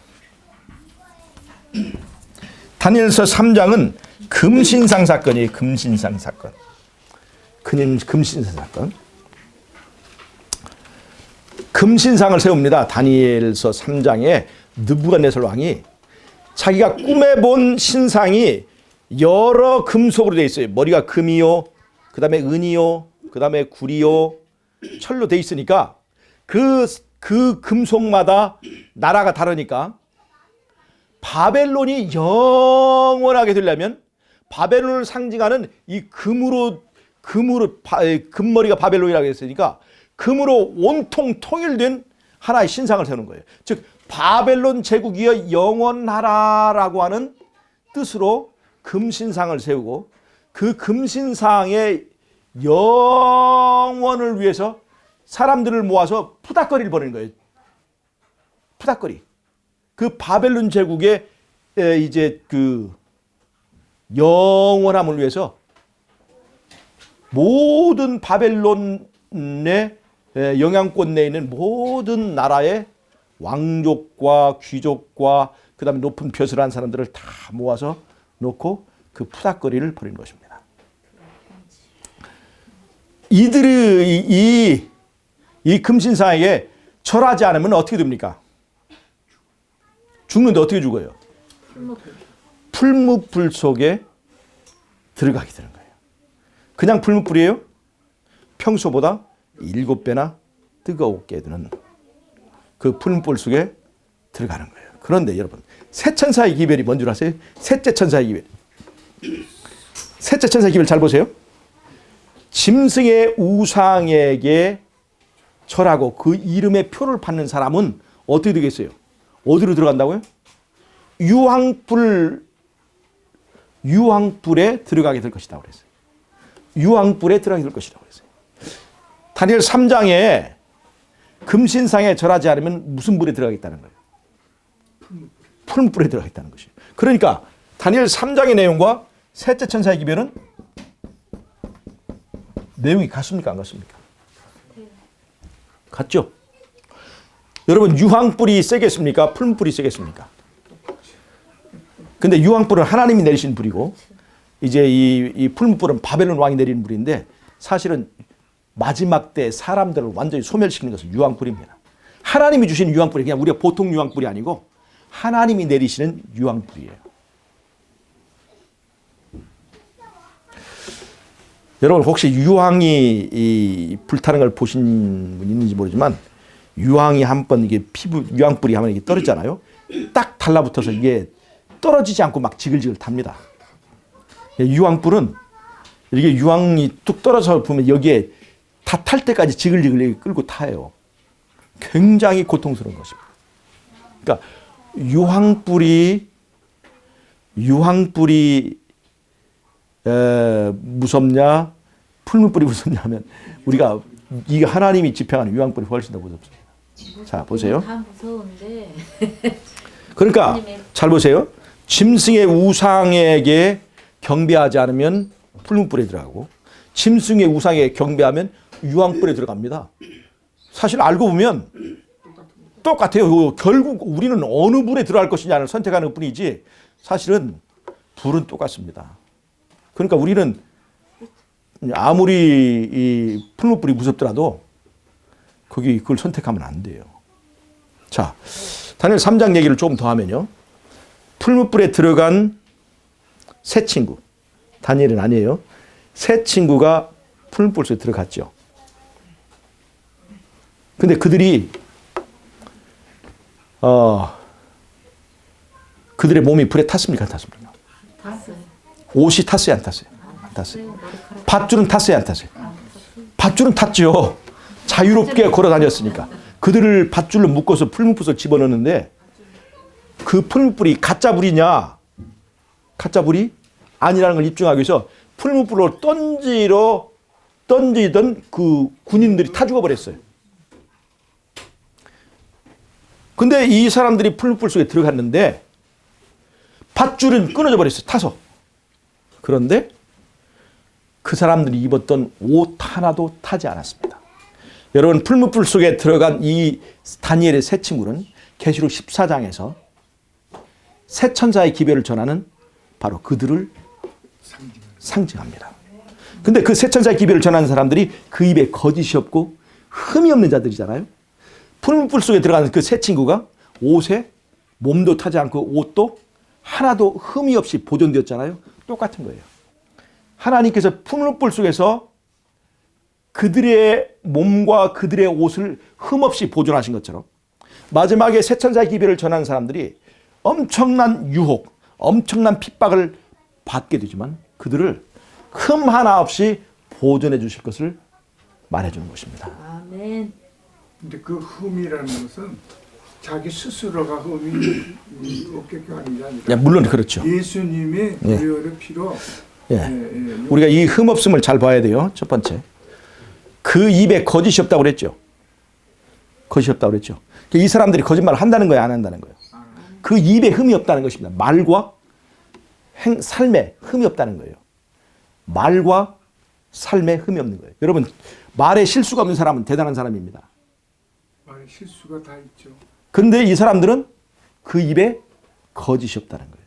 Speaker 1: 다니엘서 3장은 금신상 사건이에요. 금신상 사건. 금신상 사건. 금신상을 세웁니다. 다니엘서 3장에 느부갓네살 왕이 자기가 꿈에 본 신상이 여러 금속으로 되어 있어요. 머리가 금이요, 그 다음에 은이요, 그 다음에 구리요, 철로 되어 있으니까 그 금속마다 나라가 다르니까 바벨론이 영원하게 되려면 바벨론을 상징하는 이 금으로 금머리가 바벨론이라고 했으니까 금으로 온통 통일된 하나의 신상을 세우는 거예요. 즉 바벨론 제국이여 영원하라라고 하는 뜻으로 금신상을 세우고 그 금신상의 영원을 위해서 사람들을 모아서 푸닥거리를 벌이는 거예요. 푸닥거리. 그 바벨론 제국의 이제 그 영원함을 위해서 모든 바벨론의 영향권 내에 있는 모든 나라의 왕족과 귀족과 그 다음에 높은 벼슬 한 사람들을 다 모아서 놓고 그 푸닥거리를 벌이는 것입니다. 이들이 이 금신상에게 절하지 않으면 어떻게 됩니까? 죽는데 어떻게 죽어요? 풀무불 속에 들어가게 되는 거예요. 그냥 풀무불이에요? 평소보다 7배나 뜨겁게 되는 그 풀무불 속에 들어가는 거예요. 그런데 여러분, 새 천사의 기별이 뭔 줄 아세요? 셋째 천사의 기별. 셋째 천사의 기별 잘 보세요. 짐승의 우상에게 절하고 그 이름의 표를 받는 사람은 어떻게 되겠어요? 어디로 들어간다고요? 유황불에 들어가게 될 것이다 그랬어요. 유황불에 들어가게 될 것이라고 그랬어요. 다니엘 3장에 금신상에 절하지 않으면 무슨 불에 들어가겠다는 거예요? 풀무불에 들어가겠다는 것이에요. 그러니까 다니엘 3장의 내용과 셋째 천사의 기별은 내용이 같습니까? 안 같습니까? 같죠? 여러분 유황불이 세겠습니까? 풀무불이 세겠습니까? 근데 유황불은 하나님이 내리신 불이고 이제 이 풀무불은 바벨론 왕이 내리는 불인데 사실은 마지막 때 사람들을 완전히 소멸시키는 것은 유황불입니다. 하나님이 주시는 유황불이 그냥 우리가 보통 유황불이 아니고 하나님이 내리시는 유황불이에요. 여러분 혹시 유황이 이 불타는 걸 보신 분 있는지 모르지만 유황이 한번 이게 피부 유황불이 하면 이게 떨어지잖아요. 딱 달라붙어서 이게 떨어지지 않고 막 지글지글 탑니다. 유황불은 이렇게 유황이 뚝 떨어져 보면 여기에 다 탈 때까지 지글지글 끌고 타요. 굉장히 고통스러운 것입니다. 그러니까 유황불이 무섭냐 풀무불이 무섭냐면 우리가 이 하나님이 집행하는 유황불이 훨씬 더 무섭습니다. 자 보세요.
Speaker 3: 다 무서운데.
Speaker 1: 그러니까 잘 보세요. 짐승의 우상에게 경배하지 않으면 풀무불에 들어가고 짐승의 우상에 경배하면 유황불에 들어갑니다. 사실 알고 보면 똑같아요. 결국 우리는 어느 불에 들어갈 것이냐를 선택하는 뿐이지 사실은 불은 똑같습니다. 그러니까 우리는 아무리 이 풀무불이 무섭더라도 그걸 선택하면 안 돼요. 자, 다니엘 3장 얘기를 조금 더 하면요. 풀무불에 들어간 새 친구, 다니엘은 아니에요. 새 친구가 풀무불 속에 들어갔죠. 근데 그들이 그들의 몸이 불에 탔습니까? 안 탔습니까?
Speaker 3: 탔어요.
Speaker 1: 옷이 탔어요? 안 탔어요? 안 탔어요. 밧줄은 탔어요? 안 탔어요? 밧줄은 탔죠. 자유롭게 걸어 다녔으니까. 그들을 밧줄로 묶어서 풀무불을 집어넣는데 그 풀무불이 가짜 불이냐 가짜 불이 아니라는 걸 입증하기 위해서 풀무불로 던지던 그 군인들이 타 죽어버렸어요. 근데 이 사람들이 풀무불 속에 들어갔는데 밧줄은 끊어져 버렸어요. 타서. 그런데 그 사람들이 입었던 옷 하나도 타지 않았습니다. 여러분, 풀무불 속에 들어간 이 다니엘의 세 친구는 계시록 14장에서 새 천사의 기별을 전하는 바로 그들을 상징합니다. 근데 그 새 천사의 기별을 전하는 사람들이 그 입에 거짓이 없고 흠이 없는 자들이잖아요. 풀무불 속에 들어가는 그 새 친구가 옷에 몸도 타지 않고 옷도 하나도 흠이 없이 보존되었잖아요. 똑같은 거예요. 하나님께서 풀무불 속에서 그들의 몸과 그들의 옷을 흠없이 보존하신 것처럼 마지막에 새 천사의 기별을 전하는 사람들이 엄청난 유혹, 엄청난 핍박을 받게 되지만 그들을 흠 하나 없이 보존해 주실 것을 말해 주는 것입니다.
Speaker 3: 아멘.
Speaker 2: 근데 그 흠이라는 것은 자기 스스로가 흠이 없게끔 하는 게 아니라
Speaker 1: 물론 그렇죠.
Speaker 2: 예수님의 보혈의 피로
Speaker 1: 우리가 이 흠 없음을 잘 봐야 돼요. 첫 번째. 그 입에 거짓이 없다고 그랬죠. 거짓이 없다고 그랬죠. 이 사람들이 거짓말을 한다는 거예요, 안 한다는 거예요. 그 입에 흠이 없다는 것입니다. 말과 삶에 흠이 없다는 거예요. 말과 삶에 흠이 없는 거예요. 여러분, 말에 실수가 없는 사람은 대단한 사람입니다.
Speaker 2: 말에 실수가 다 있죠.
Speaker 1: 근데 이 사람들은 그 입에 거짓이 없다는 거예요.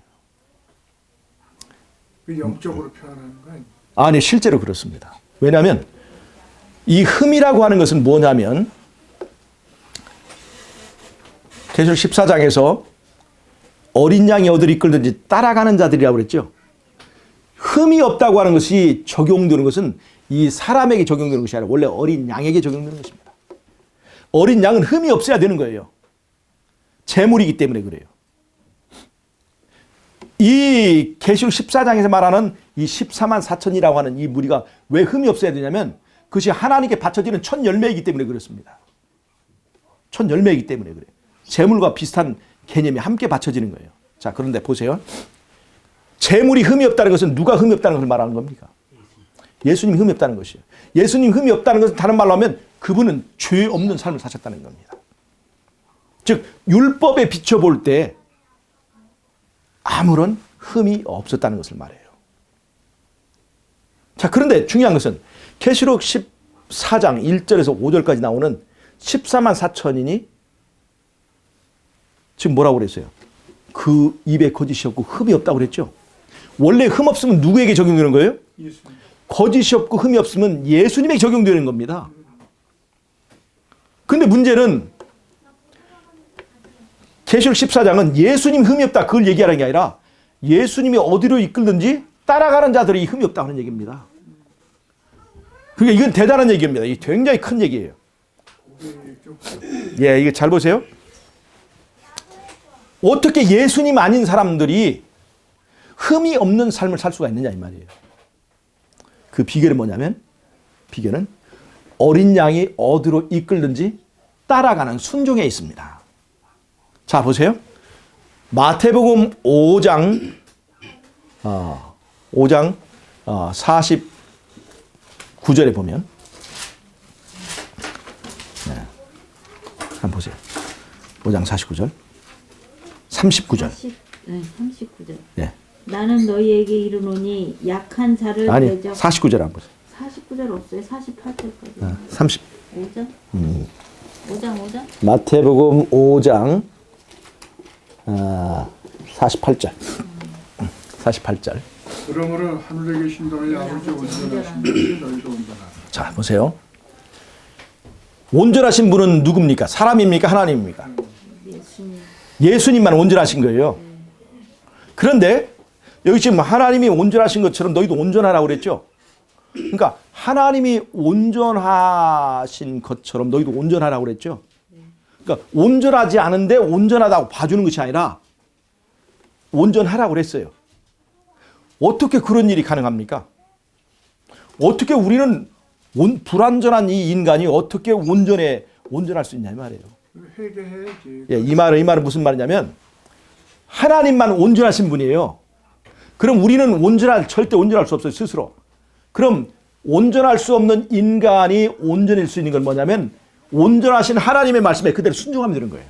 Speaker 2: 그 영적으로 표현하는 거 아니에요?
Speaker 1: 아니, 실제로 그렇습니다. 왜냐하면 이 흠이라고 하는 것은 뭐냐면 계시록 14장에서 어린 양이 어디를 이끌든지 따라가는 자들이라고 그랬죠. 흠이 없다고 하는 것이 적용되는 것은 이 사람에게 적용되는 것이 아니라 원래 어린 양에게 적용되는 것입니다. 어린 양은 흠이 없어야 되는 거예요. 제물이기 때문에 그래요. 이 계시록 14장에서 말하는 이 14만 4천이라고 하는 이 무리가 왜 흠이 없어야 되냐면 그것이 하나님께 바쳐지는 첫 열매이기 때문에 그렇습니다. 첫 열매이기 때문에 그래요. 제물과 비슷한 개념이 함께 바쳐지는 거예요. 자, 그런데 보세요. 제물이 흠이 없다는 것은 누가 흠이 없다는 것을 말하는 겁니까? 예수님이 흠이 없다는 것이에요. 예수님 흠이 없다는 것은 다른 말로 하면 그분은 죄 없는 삶을 사셨다는 겁니다. 즉 율법에 비춰볼 때 아무런 흠이 없었다는 것을 말해요. 자, 그런데 중요한 것은 계시록 14장 1절에서 5절까지 나오는 14만 4천인이 지금 뭐라고 그랬어요? 그 입에 거짓이 없고 흠이 없다고 그랬죠? 원래 흠 없으면 누구에게 적용되는 거예요?
Speaker 2: 예수님.
Speaker 1: 거짓이 없고 흠이 없으면 예수님에게 적용되는 겁니다. 근데 문제는 계시록 14장은 예수님 흠이 없다 그걸 얘기하는 게 아니라 예수님이 어디로 이끌든지 따라가는 자들이 흠이 없다고 하는 얘기입니다. 그러니까 이건 대단한 얘기입니다. 이게 굉장히 큰 얘기예요. 예, 이거 잘 보세요. 어떻게 예수님 아닌 사람들이 흠이 없는 삶을 살 수가 있느냐 이 말이에요. 그 비결은 뭐냐면 비결은 어린 양이 어디로 이끌든지 따라가는 순종에 있습니다. 자, 보세요. 마태복음 5장 49절에 보면 한번 보세요. 5장 49절 39절
Speaker 3: 39절.
Speaker 1: 네.
Speaker 3: 나는 너희에게 이르노니 약한 자를
Speaker 1: 아니
Speaker 3: 대적
Speaker 1: 49절 한번 보세요.
Speaker 3: 49절 없어요. 48절까지.
Speaker 1: 30
Speaker 3: 5장? 5장?
Speaker 1: 마태복음 5장 48절 48절
Speaker 2: 그러므로 하늘에 계신 너희 아버지 온전하신 분이 너희도 온전하라.
Speaker 1: 자, 보세요. 온전하신 분은 누굽니까? 사람입니까? 하나님입니까?
Speaker 3: 예수님.
Speaker 1: 예수님만 온전하신 거예요. 그런데 여기 지금 하나님이 온전하신 것처럼 너희도 온전하라고 그랬죠? 그러니까 하나님이 온전하신 것처럼 너희도 온전하라고 그랬죠? 그러니까 온전하지 않은데 온전하다고 봐주는 것이 아니라 온전하라고 그랬어요. 어떻게 그런 일이 가능합니까? 어떻게 우리는 불완전한 이 인간이 어떻게 온전할 수 있냐 이 말이에요.
Speaker 2: 회개해야지.
Speaker 1: 예, 이 말은 무슨 말이냐면 하나님만 온전하신 분이에요. 그럼 우리는 절대 온전할 수 없어요, 스스로. 그럼 온전할 수 없는 인간이 온전할 수 있는 건 뭐냐면 온전하신 하나님의 말씀에 그대로 순종하면 되는 거예요.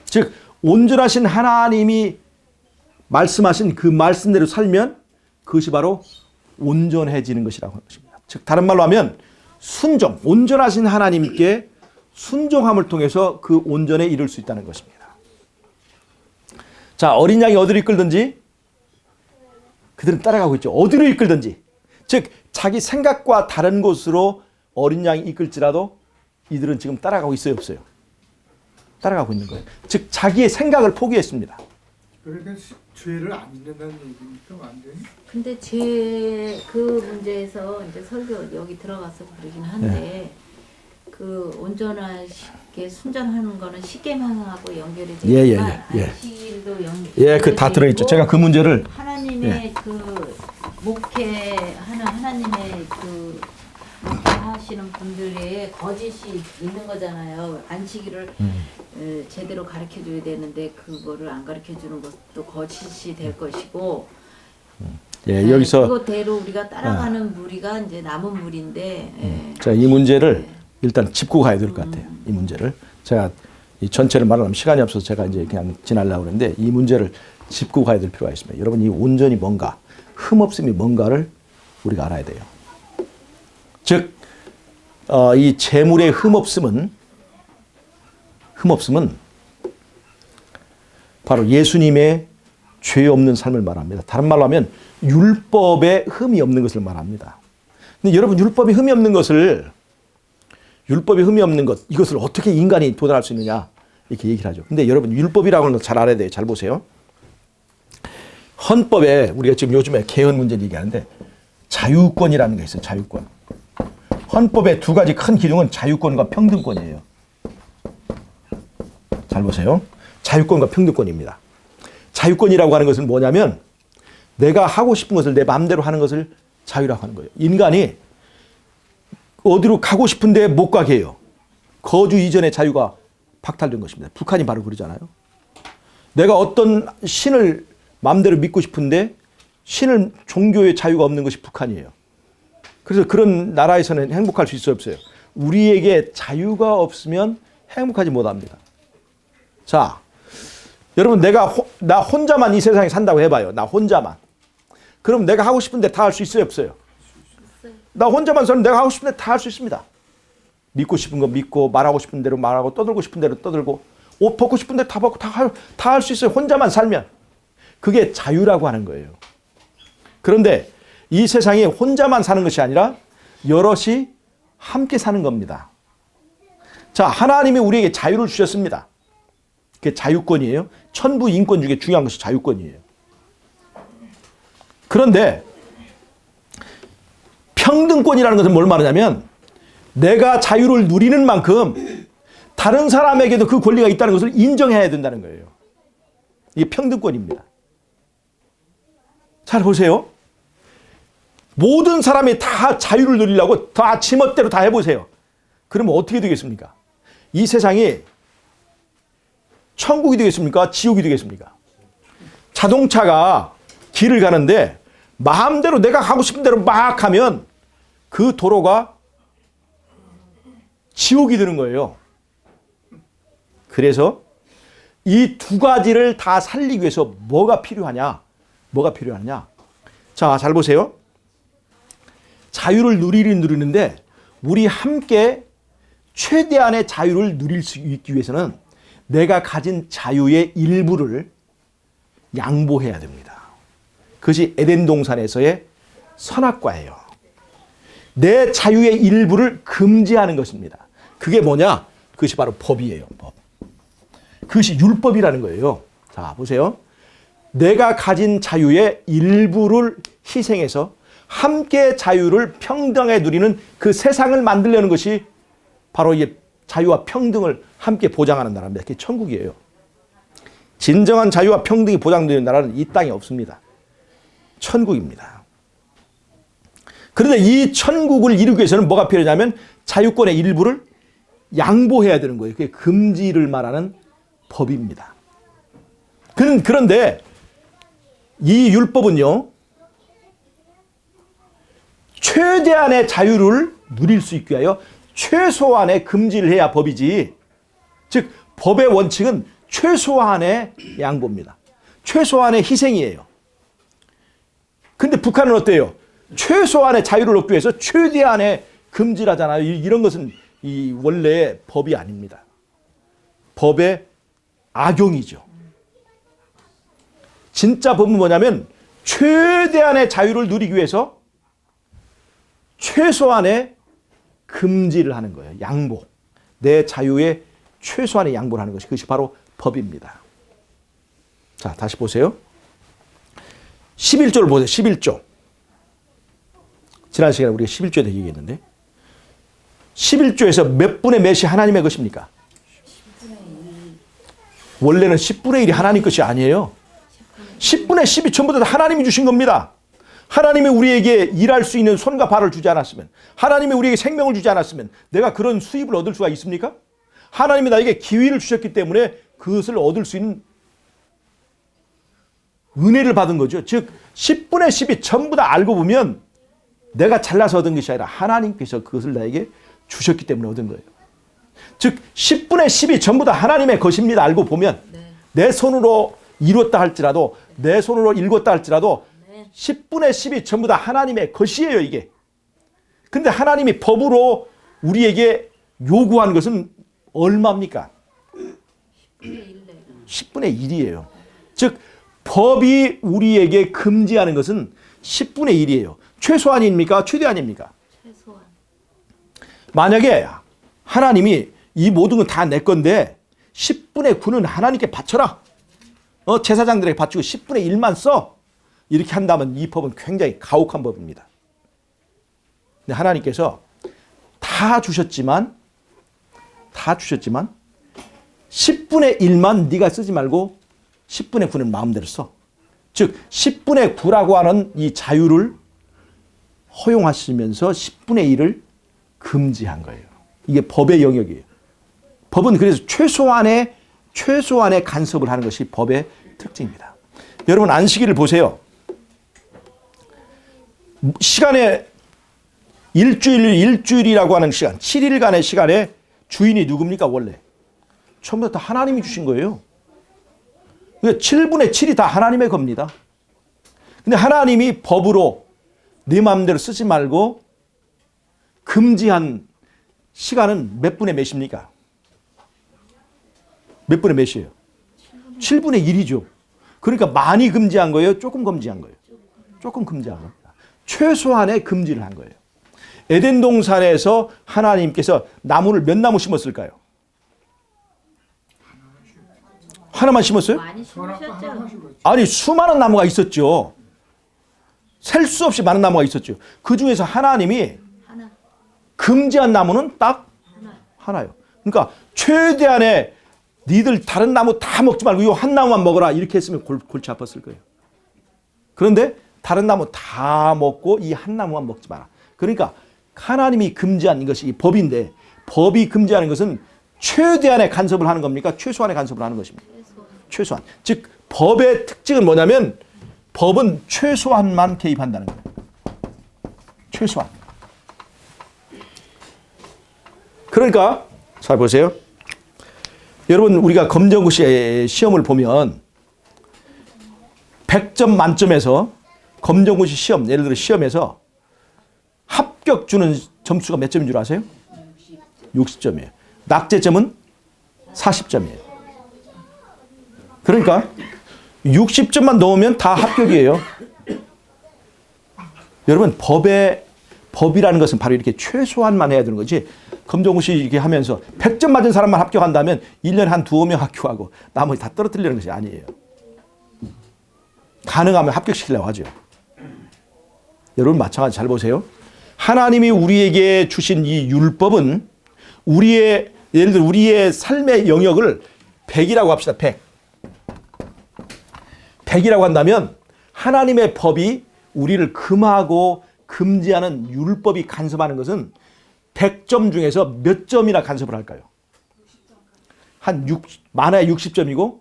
Speaker 1: 즉 온전하신 하나님이 말씀하신 그 말씀대로 살면 그것이 바로 온전해지는 것이라고 하는 것입니다. 즉 다른 말로 하면 순종, 온전하신 하나님께 순종함을 통해서 그 온전에 이를 수 있다는 것입니다. 자, 어린 양이 어디로 이끌든지 그들은 따라가고 있죠. 어디로 이끌든지. 즉 자기 생각과 다른 곳으로 어린 양이 이끌지라도 이들은 지금 따라가고 있어요, 없어요? 따라가고 있는 거예요. 즉 자기의 생각을 포기했습니다.
Speaker 2: 그러니까 죄를 안 짓는다는 얘기니까 완전히.
Speaker 3: 근데 죄 그 문제에서 이제 설교 여기 들어가서 그러긴 한데 그 온전하게 순전하는 거는 십계명하고 연결이 되지만 안식일도
Speaker 1: 예, 그 다 들어있죠. 제가 그 문제를
Speaker 3: 하나님의 그 목회하는 하나님의 그 목회하시는 분들의 거짓이 있는 거잖아요. 안식일을 제대로 가르쳐 줘야 되는데 그거를 안 가르쳐 주는 것도 거짓이 될 것이고.
Speaker 1: 예, 여기서
Speaker 3: 그거대로 우리가 따라가는 무리가 이제 남은 무리인데.
Speaker 1: 자, 이 문제를 일단 짚고 가야 될 것 같아요. 이 문제를 제가 이 전체를 말하면 시간이 없어서 제가 이제 그냥 지나려고 그러는데 이 문제를 짚고 가야 될 필요가 있습니다. 여러분 이 온전이 뭔가, 흠없음이 뭔가를 우리가 알아야 돼요. 즉, 이 재물의 흠없음은 바로 예수님의 죄 없는 삶을 말합니다. 다른 말로 하면 율법에 흠이 없는 것을 말합니다. 근데 여러분 율법에 흠이 없는 것, 이것을 어떻게 인간이 도달할 수 있느냐 이렇게 얘기를 하죠. 근데 여러분 율법이라고 하는 거 잘 알아야 돼요. 잘 보세요. 헌법에 우리가 지금 요즘에 개헌 문제를 얘기하는데 자유권이라는 게 있어요. 자유권. 헌법의 두 가지 큰 기둥은 자유권과 평등권이에요. 잘 보세요. 자유권과 평등권입니다. 자유권이라고 하는 것은 뭐냐면 내가 하고 싶은 것을 내 마음대로 하는 것을 자유라고 하는 거예요. 인간이 어디로 가고 싶은데 못 가게 해요. 거주 이전의 자유가 박탈된 것입니다. 북한이 바로 그러잖아요. 내가 어떤 신을 마음대로 믿고 싶은데 신을 종교의 자유가 없는 것이 북한이에요. 그래서 그런 나라에서는 행복할 수 있어요, 없어요? 우리에게 자유가 없으면 행복하지 못합니다. 자, 여러분 나 혼자만 이 세상에 산다고 해봐요. 나 혼자만. 그럼 내가 하고 싶은데 다 할 수 있어요, 없어요? 나 혼자만 살면 내가 하고 싶은데 다 할 수 있습니다. 믿고 싶은 거 믿고 말하고 싶은 대로 말하고 떠들고 싶은 대로 떠들고 옷 벗고 싶은 대로 다 벗고 다 할 수 있어요. 혼자만 살면. 그게 자유라고 하는 거예요. 그런데 이 세상에 혼자만 사는 것이 아니라 여럿이 함께 사는 겁니다. 자, 하나님이 우리에게 자유를 주셨습니다. 그게 자유권이에요. 천부 인권 중에 중요한 것이 자유권이에요. 그런데 평등권이라는 것은 뭘 말하냐면 내가 자유를 누리는 만큼 다른 사람에게도 그 권리가 있다는 것을 인정해야 된다는 거예요. 이게 평등권입니다. 잘 보세요. 모든 사람이 다 자유를 누리려고 다 지멋대로 다 해보세요. 그러면 어떻게 되겠습니까? 이 세상이 천국이 되겠습니까? 지옥이 되겠습니까? 자동차가 길을 가는데 마음대로 내가 가고 싶은 대로 막 하면 그 도로가 지옥이 되는 거예요. 그래서 이 두 가지를 다 살리기 위해서 뭐가 필요하냐? 자, 잘 보세요. 자유를 누리는데 우리 함께 최대한의 자유를 누릴 수 있기 위해서는 내가 가진 자유의 일부를 양보해야 됩니다. 그것이 에덴 동산에서의 선악과예요. 내 자유의 일부를 금지하는 것입니다. 그게 뭐냐? 그것이 바로 법이에요. 법. 그것이 율법이라는 거예요. 자, 보세요. 내가 가진 자유의 일부를 희생해서 함께 자유를 평등하게 누리는 그 세상을 만들려는 것이 바로 이 자유와 평등을 함께 보장하는 나라입니다. 그게 천국이에요. 진정한 자유와 평등이 보장되는 나라는 이 땅에 없습니다. 천국입니다. 그런데 이 천국을 이루기 위해서는 뭐가 필요하냐면 자유권의 일부를 양보해야 되는 거예요. 그게 금지를 말하는 법입니다. 그런데 이 율법은요, 최대한의 자유를 누릴 수 있게 하여 최소한의 금지를 해야 법이지, 즉 법의 원칙은 최소한의 양보입니다. 최소한의 희생이에요. 근데 북한은 어때요? 최소한의 자유를 얻기 위해서 최대한의 금지를 하잖아요. 이런 것은 이 원래 법이 아닙니다. 법의 악용이죠. 진짜 법은 뭐냐면 최대한의 자유를 누리기 위해서 최소한의 금지를 하는 거예요. 양보. 내 자유에 최소한의 양보를 하는 것이, 그것이 바로 법입니다. 자, 다시 보세요. 11조를 보세요. 11조. 지난 시간에 우리가 11조에 대해 얘기했는데 11조에서 몇 분의 몇이 하나님의 것입니까? 원래는 10분의 1이 하나님 것이 아니에요. 10분의 10이 전부 다 하나님이 주신 겁니다. 하나님이 우리에게 일할 수 있는 손과 발을 주지 않았으면, 하나님이 우리에게 생명을 주지 않았으면 내가 그런 수입을 얻을 수가 있습니까? 하나님이 나에게 기회를 주셨기 때문에 그것을 얻을 수 있는 은혜를 받은 거죠. 즉 10분의 10이 전부 다 알고 보면 내가 잘나서 얻은 것이 아니라 하나님께서 그것을 나에게 주셨기 때문에 얻은 거예요. 즉 10분의 10이 전부 다 하나님의 것입니다. 알고 보면 내 손으로 이뤘다 할지라도, 내 손으로 읽었다 할지라도 10분의 10이 전부 다 하나님의 것이에요, 이게. 근데 하나님이 법으로 우리에게 요구한 것은 얼마입니까? 10분의 1이에요. 즉 법이 우리에게 금지하는 것은 10분의 1이에요. 최소한입니까? 최대한입니까?
Speaker 3: 최소한.
Speaker 1: 만약에 하나님이 이 모든 건 다 내 건데 10분의 9는 하나님께 바쳐라. 제사장들에게 바치고 10분의 1만 써. 이렇게 한다면 이 법은 굉장히 가혹한 법입니다. 근데 하나님께서 다 주셨지만 10분의 1만 네가 쓰지 말고 10분의 9는 마음대로 써. 즉 10분의 9라고 하는 이 자유를 허용하시면서 10분의 1을 금지한 거예요. 이게 법의 영역이에요. 법은 그래서 최소한의 간섭을 하는 것이 법의 특징입니다. 여러분 안식일을 보세요. 시간에 일주일이라고 하는 시간, 7일간의 시간에 주인이 누굽니까 원래? 처음부터 다 하나님이 주신 거예요. 그러니까 7분의 7이 다 하나님의 겁니다. 근데 하나님이 법으로 네 마음대로 쓰지 말고 금지한 시간은 몇 분의 몇입니까? 몇 분의 몇이에요? 7분의 1이죠. 그러니까 많이 금지한 거예요? 조금 금지한 거예요? 조금 금지한 겁니다. 최소한의 금지를 한 거예요. 에덴 동산에서 하나님께서 나무를 몇 나무 심었을까요? 하나만 심었어요?
Speaker 3: 많이 심으셨죠?
Speaker 1: 아니 수많은 나무가 있었죠. 셀 수 없이 많은 나무가 있었죠. 그 중에서 하나님이
Speaker 3: 하나.
Speaker 1: 금지한 나무는 딱 하나요. 그러니까 최대한의 니들 다른 나무 다 먹지 말고 이 한 나무만 먹어라 이렇게 했으면 골치 아팠을 거예요. 그런데 다른 나무 다 먹고 이 한 나무만 먹지 마라. 그러니까 하나님이 금지한 것이 이 법인데, 법이 금지하는 것은 최대한의 간섭을 하는 겁니까? 최소한의 간섭을 하는 것입니다. 최소한. 즉 법의 특징은 뭐냐면 법은 최소한만 개입한다는 거예요. 최소한. 그러니까 잘 보세요. 여러분 우리가 검정고시 시험을 보면 100점 만점에서 검정고시 시험, 예를 들어 시험에서 합격 주는 점수가 몇 점인 줄 아세요? 60점이에요. 낙제점은 40점이에요. 그러니까 60점만 넣으면 다 합격이에요. 여러분 법이라는 것은 바로 이렇게 최소한만 해야 되는 거지. 검정고시 이렇게 하면서 100점 맞은 사람만 합격한다면 1년에 한 2명 합격하고 나머지 다 떨어뜨리려는 것이 아니에요. 가능하면 합격시키려고 하죠. 여러분 마찬가지 잘 보세요. 하나님이 우리에게 주신 이 율법은 예를 들어 우리의 삶의 영역을 100이라고 합시다. 100이라고 한다면 하나님의 법이 우리를 금하고 금지하는 율법이 간섭하는 것은 100점 중에서 몇 점이나 간섭을 할까요? 많아야 60점이고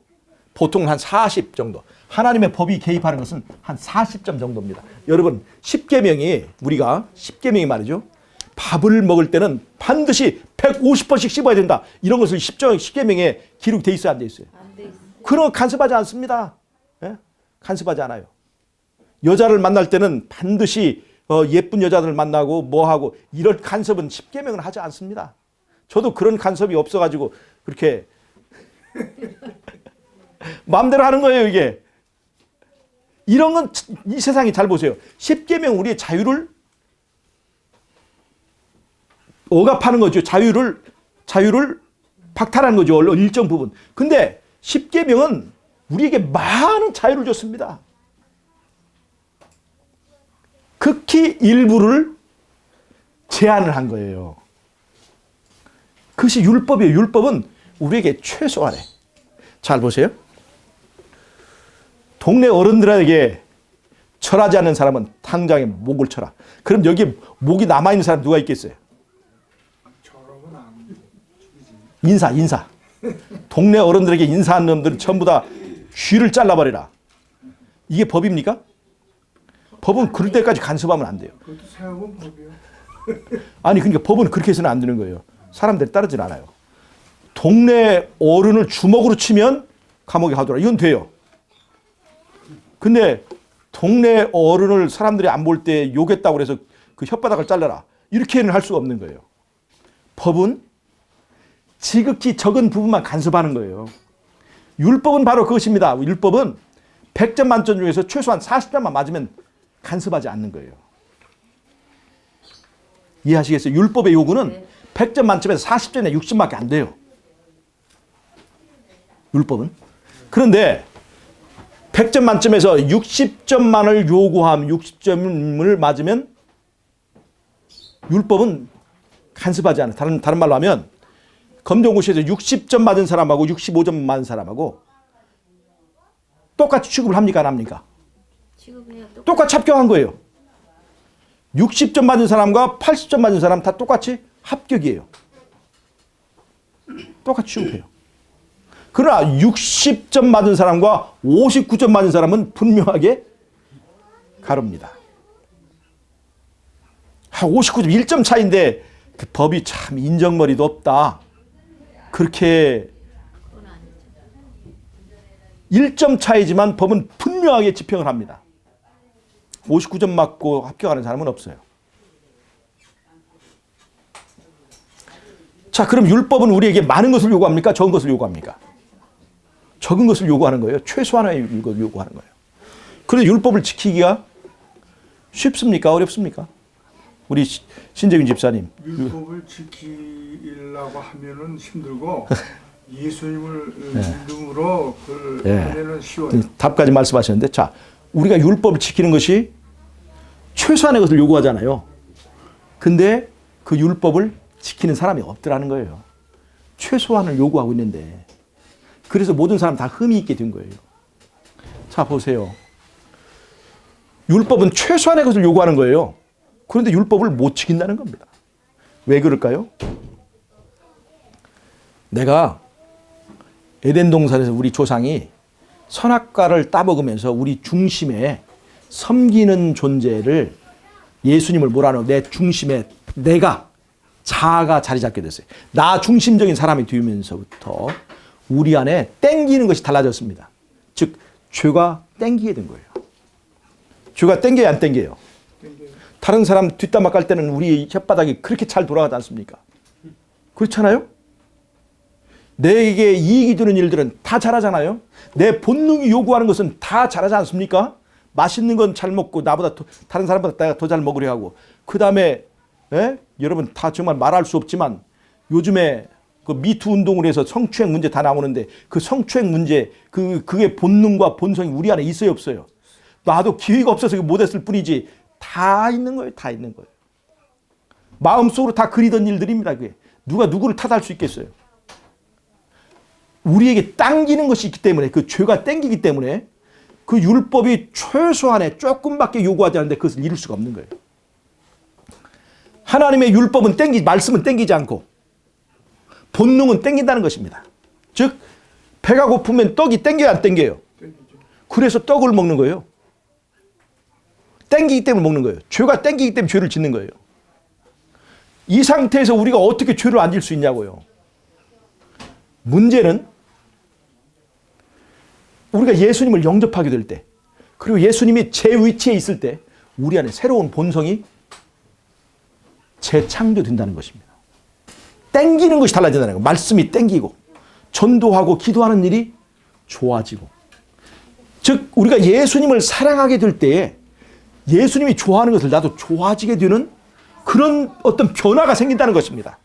Speaker 1: 보통 한 40 정도. 하나님의 법이 개입하는 것은 한 40점 정도입니다. 여러분, 10계명이 우리가 10계명이 말이죠. 밥을 먹을 때는 반드시 150번씩 씹어야 된다. 이런 것을 10계명에 기록돼 있어야 안 돼 있어요.
Speaker 3: 안 돼 있어.
Speaker 1: 그런 거 간섭하지 않습니다. 예? 간섭하지 않아요. 여자를 만날 때는 반드시 예쁜 여자들 만나고 뭐하고 이런 간섭은 10계명은 하지 않습니다. 저도 그런 간섭이 없어가지고 그렇게 마음대로 하는 거예요, 이게. 이런 건 이 세상이 잘 보세요. 10계명 우리의 자유를 억압하는 거죠. 자유를 박탈하는 거죠. 일정 부분. 근데 10계명은 우리에게 많은 자유를 줬습니다. 극히 일부를 제한을 한 거예요. 그것이 율법이에요. 율법은 우리에게 최소한의. 잘 보세요. 동네 어른들에게 절하지 않는 사람은 당장에 목을 쳐라. 그럼 여기에 목이 남아있는 사람 누가 있겠어요?
Speaker 2: 저러면 안
Speaker 1: 인사. 동네 어른들에게 인사한 놈들은 전부 다 쥐를 잘라버리라. 이게 법입니까? 법은 그럴 때까지 간섭하면 안 돼요.
Speaker 2: 그것도 세우면 법이요.
Speaker 1: 아니, 그러니까 법은 그렇게 해서는 안 되는 거예요. 사람들이 따르질 않아요. 동네 어른을 주먹으로 치면 감옥에 가더라. 이건 돼요. 근데 동네 어른을 사람들이 안 볼 때 욕했다고 해서 그 혓바닥을 잘라라. 이렇게는 할 수가 없는 거예요. 법은 지극히 적은 부분만 간섭하는 거예요. 율법은 바로 그것입니다. 율법은 100점 만점 중에서 최소한 40점만 맞으면 간섭하지 않는 거예요. 이해하시겠어요? 율법의 요구는 100점 만점에서 40점이나 60점밖에 안 돼요. 율법은. 그런데 100점 만점에서 60점만을 요구함, 60점을 맞으면 율법은 간섭하지 않아요. 다른 말로 하면 검정고시에서 60점 맞은 사람하고 65점 맞은 사람하고 똑같이 취급을 합니까? 안 합니까?
Speaker 3: 취급해야
Speaker 1: 똑같이 합격한 거예요. 60점 맞은 사람과 80점 맞은 사람 다 똑같이 합격이에요. 똑같이 취급해요. 그러나 60점 맞은 사람과 59점 맞은 사람은 분명하게 가릅니다. 59점 1점 차이인데 그 법이 참 인정머리도 없다. 그렇게 1점 차이지만 법은 분명하게 지평을 합니다. 59점 맞고 합격하는 사람은 없어요. 자, 그럼 율법은 우리에게 많은 것을 요구합니까? 적은 것을 요구합니까? 적은 것을 요구하는 거예요. 최소한의 것을 요구하는 거예요. 그런데 율법을 지키기가 쉽습니까? 어렵습니까? 우리 신재균 집사님.
Speaker 2: 율법을 지키려고 하면은 힘들고 예수님을 믿음으로 그걸 하면은 쉬워요.
Speaker 1: 답까지 말씀하셨는데, 자, 우리가 율법을 지키는 것이 최소한의 것을 요구하잖아요. 근데 그 율법을 지키는 사람이 없더라는 거예요. 최소한을 요구하고 있는데. 그래서 모든 사람 다 흠이 있게 된 거예요. 자, 보세요. 율법은 최소한의 것을 요구하는 거예요. 그런데 율법을 못 지킨다는 겁니다. 왜 그럴까요? 내가 에덴 동산에서 우리 조상이 선악과를 따먹으면서 우리 중심에 섬기는 존재를 예수님을 뭐라노? 내 중심에 내가 자아가 자리 잡게 됐어요. 나 중심적인 사람이 되면서부터 우리 안에 땡기는 것이 달라졌습니다. 즉 죄가 땡기게 된 거예요. 죄가 땡겨요, 안 땡겨요? 다른 사람 뒷담화 깔 때는 우리 혓바닥이 그렇게 잘 돌아가지 않습니까? 그렇잖아요? 내게 이익이 되는 일들은 다 잘하잖아요? 내 본능이 요구하는 것은 다 잘하지 않습니까? 맛있는 건 잘 먹고 나보다 다른 사람보다 내가 더 잘 먹으려 하고 그 다음에 여러분 다 정말 말할 수 없지만 요즘에 그 미투 운동을 해서 성추행 문제 다 나오는데 그 성추행 문제 그게 본능과 본성이 우리 안에 있어요, 없어요? 나도 기회가 없어서 못했을 뿐이지 다 있는 거예요. 다 있는 거예요. 마음속으로 다 그리던 일들입니다. 그게. 누가 누구를 탓할 수 있겠어요? 우리에게 당기는 것이 있기 때문에 그 죄가 당기기 때문에 그 율법이 최소한의 조금밖에 요구하지 않는데 그것을 이룰 수가 없는 거예요. 하나님의 율법은 말씀은 땡기지 않고 본능은 땡긴다는 것입니다. 즉 배가 고프면 떡이 땡겨요, 안 땡겨요? 그래서 떡을 먹는 거예요. 땡기기 때문에 먹는 거예요. 죄가 땡기기 때문에 죄를 짓는 거예요. 이 상태에서 우리가 어떻게 죄를 안 질 수 있냐고요. 문제는 우리가 예수님을 영접하게 될 때, 그리고 예수님이 제 위치에 있을 때 우리 안에 새로운 본성이 재창조된다는 것입니다. 땡기는 것이 달라진다는 거예요. 말씀이 땡기고 전도하고 기도하는 일이 좋아지고, 즉 우리가 예수님을 사랑하게 될 때에 예수님이 좋아하는 것을 나도 좋아지게 되는 그런 어떤 변화가 생긴다는 것입니다.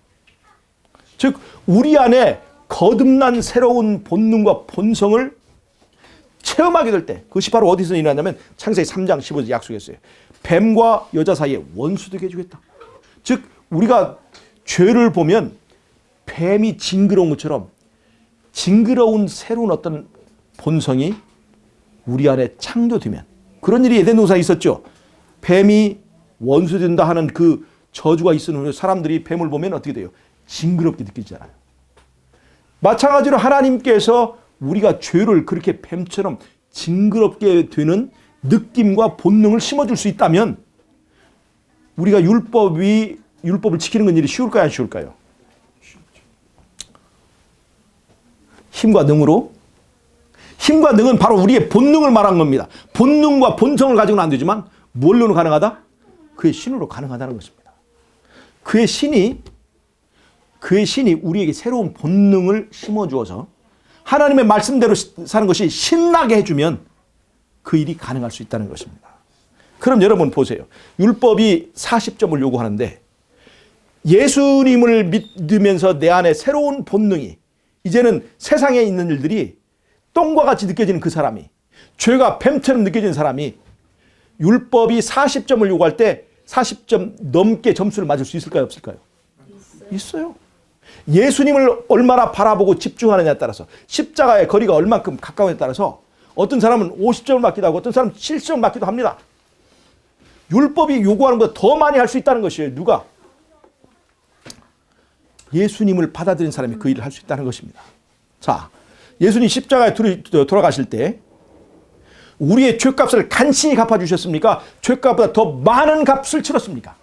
Speaker 1: 즉 우리 안에 거듭난 새로운 본능과 본성을 체험하게 될 때, 그것이 바로 어디서 일어나냐면 창세기 3장 15절 약속했어요. 뱀과 여자 사이에 원수 되게 해주겠다. 즉 우리가 죄를 보면 뱀이 징그러운 것처럼 징그러운 새로운 어떤 본성이 우리 안에 창조되면, 그런 일이 에덴 동산에 있었죠. 뱀이 원수 된다 하는 그 저주가 있은 후에 사람들이 뱀을 보면 어떻게 돼요? 징그럽게 느끼잖아요. 마찬가지로 하나님께서 우리가 죄를 그렇게 뱀처럼 징그럽게 되는 느낌과 본능을 심어줄 수 있다면 우리가 율법을 지키는 건 일이 쉬울까요, 안 쉬울까요? 힘과 능으로? 힘과 능은 바로 우리의 본능을 말한 겁니다. 본능과 본성을 가지고는 안 되지만 뭘로는 가능하다? 그의 신으로 가능하다는 것입니다. 그의 신이 우리에게 새로운 본능을 심어주어서 하나님의 말씀대로 사는 것이 신나게 해주면 그 일이 가능할 수 있다는 것입니다. 그럼 여러분 보세요. 율법이 40점을 요구하는데 예수님을 믿으면서 내 안에 새로운 본능이, 이제는 세상에 있는 일들이 똥과 같이 느껴지는 그 사람이, 죄가 뱀처럼 느껴지는 사람이 율법이 40점을 요구할 때 40점 넘게 점수를 맞을 수 있을까요, 없을까요? 있어요. 예수님을 얼마나 바라보고 집중하느냐에 따라서, 십자가의 거리가 얼만큼 가까우냐에 따라서 어떤 사람은 50점을 맞기도 하고 어떤 사람은 70점을 맞기도 합니다. 율법이 요구하는 것보다 더 많이 할 수 있다는 것이에요. 누가? 예수님을 받아들인 사람이 그 일을 할 수 있다는 것입니다. 자, 예수님 십자가에 돌아가실 때 우리의 죄값을 간신히 갚아주셨습니까? 죄값보다 더 많은 값을 치렀습니까?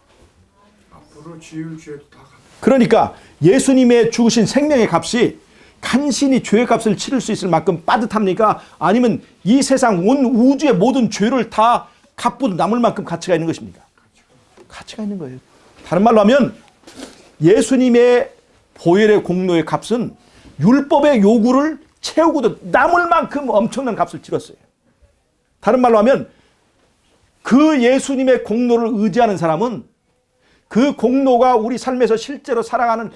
Speaker 2: 앞으로 지을 죄도 다 갚아.
Speaker 1: 그러니까 예수님의 죽으신 생명의 값이 간신히 죄의 값을 치를 수 있을 만큼 빠듯합니까? 아니면 이 세상 온 우주의 모든 죄를 다 갚고도 남을 만큼 가치가 있는 것입니까? 가치가 있는 거예요. 다른 말로 하면 예수님의 보혈의 공로의 값은 율법의 요구를 채우고도 남을 만큼 엄청난 값을 치렀어요. 다른 말로 하면 그 예수님의 공로를 의지하는 사람은 그 공로가 우리 삶에서 실제로 살아가는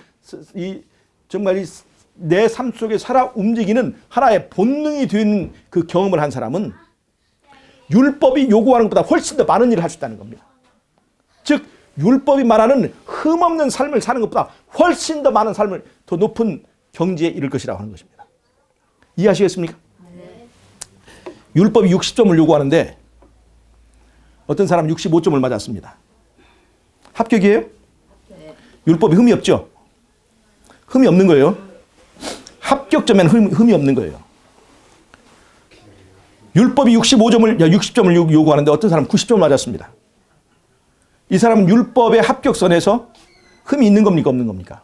Speaker 1: 정말 내 삶 속에 살아 움직이는 하나의 본능이 되는 그 경험을 한 사람은 율법이 요구하는 것보다 훨씬 더 많은 일을 할 수 있다는 겁니다. 즉 율법이 말하는 흠없는 삶을 사는 것보다 훨씬 더 많은 삶을, 더 높은 경지에 이를 것이라고 하는 것입니다. 이해하시겠습니까? 네. 율법이 60점을 요구하는데 어떤 사람은 65점을 맞았습니다. 합격이에요? 네. 율법이 흠이 없죠? 흠이 없는 거예요. 합격점에는 흠이 없는 거예요. 율법이 60점을 요구하는데 어떤 사람은 90점을 맞았습니다. 이 사람은 율법의 합격선에서 흠이 있는 겁니까, 없는 겁니까?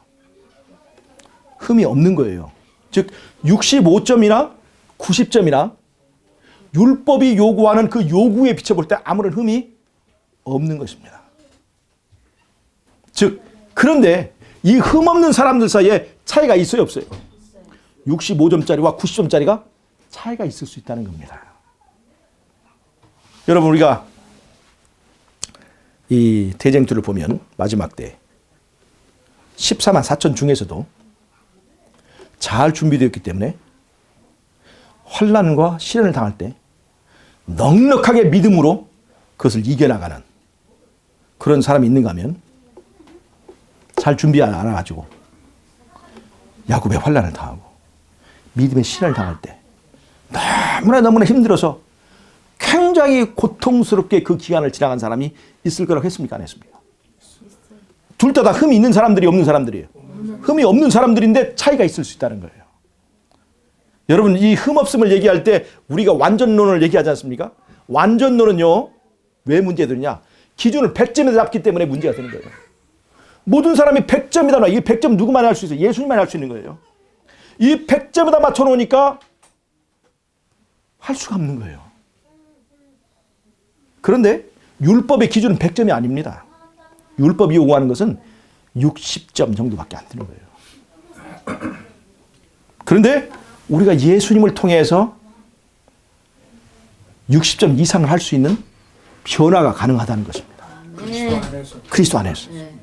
Speaker 1: 흠이 없는 거예요. 즉 65점이나 90점이나 율법이 요구하는 그 요구에 비춰볼 때 아무런 흠이 없는 것입니다. 즉 그런데 이 흠 없는 사람들 사이에 차이가 있어요, 없어요? 65점짜리와 90점짜리가 차이가 있을 수 있다는 겁니다. 여러분 우리가 이 대쟁투를 보면 마지막 때 14만 4천 중에서도 잘 준비되었기 때문에 환난과 시련을 당할 때 넉넉하게 믿음으로 그것을 이겨나가는 그런 사람이 있는가 하면 잘 준비 안 해가지고 야곱의 환난을 당하고 믿음의 시련을 당할 때 너무나 힘들어서 굉장히 고통스럽게 그 기간을 지나간 사람이 있을 거라고 했습니까? 안 했습니까? 둘 다 흠이 있는 사람들이 없는 사람들이에요. 흠이 없는 사람들인데 차이가 있을 수 있다는 거예요. 여러분 이 흠 없음을 얘기할 때 우리가 완전론을 얘기하지 않습니까? 완전론은요 왜 문제되느냐? 기준을 100점에서 잡기 때문에 문제가 되는 거예요. 모든 사람이 100점이다. 이 100점 누구만 할 수 있어요? 예수님만 할 수 있는 거예요. 이 100점에다 맞춰놓으니까 할 수가 없는 거예요. 그런데 율법의 기준은 100점이 아닙니다. 율법이 요구하는 것은 60점 정도밖에 안 되는 거예요. 그런데 우리가 예수님을 통해서 60점 이상을 할 수 있는 변화가 가능하다는 것입니다.
Speaker 2: 그리스도 안에서.
Speaker 1: 그리스도 안에서.
Speaker 3: 네.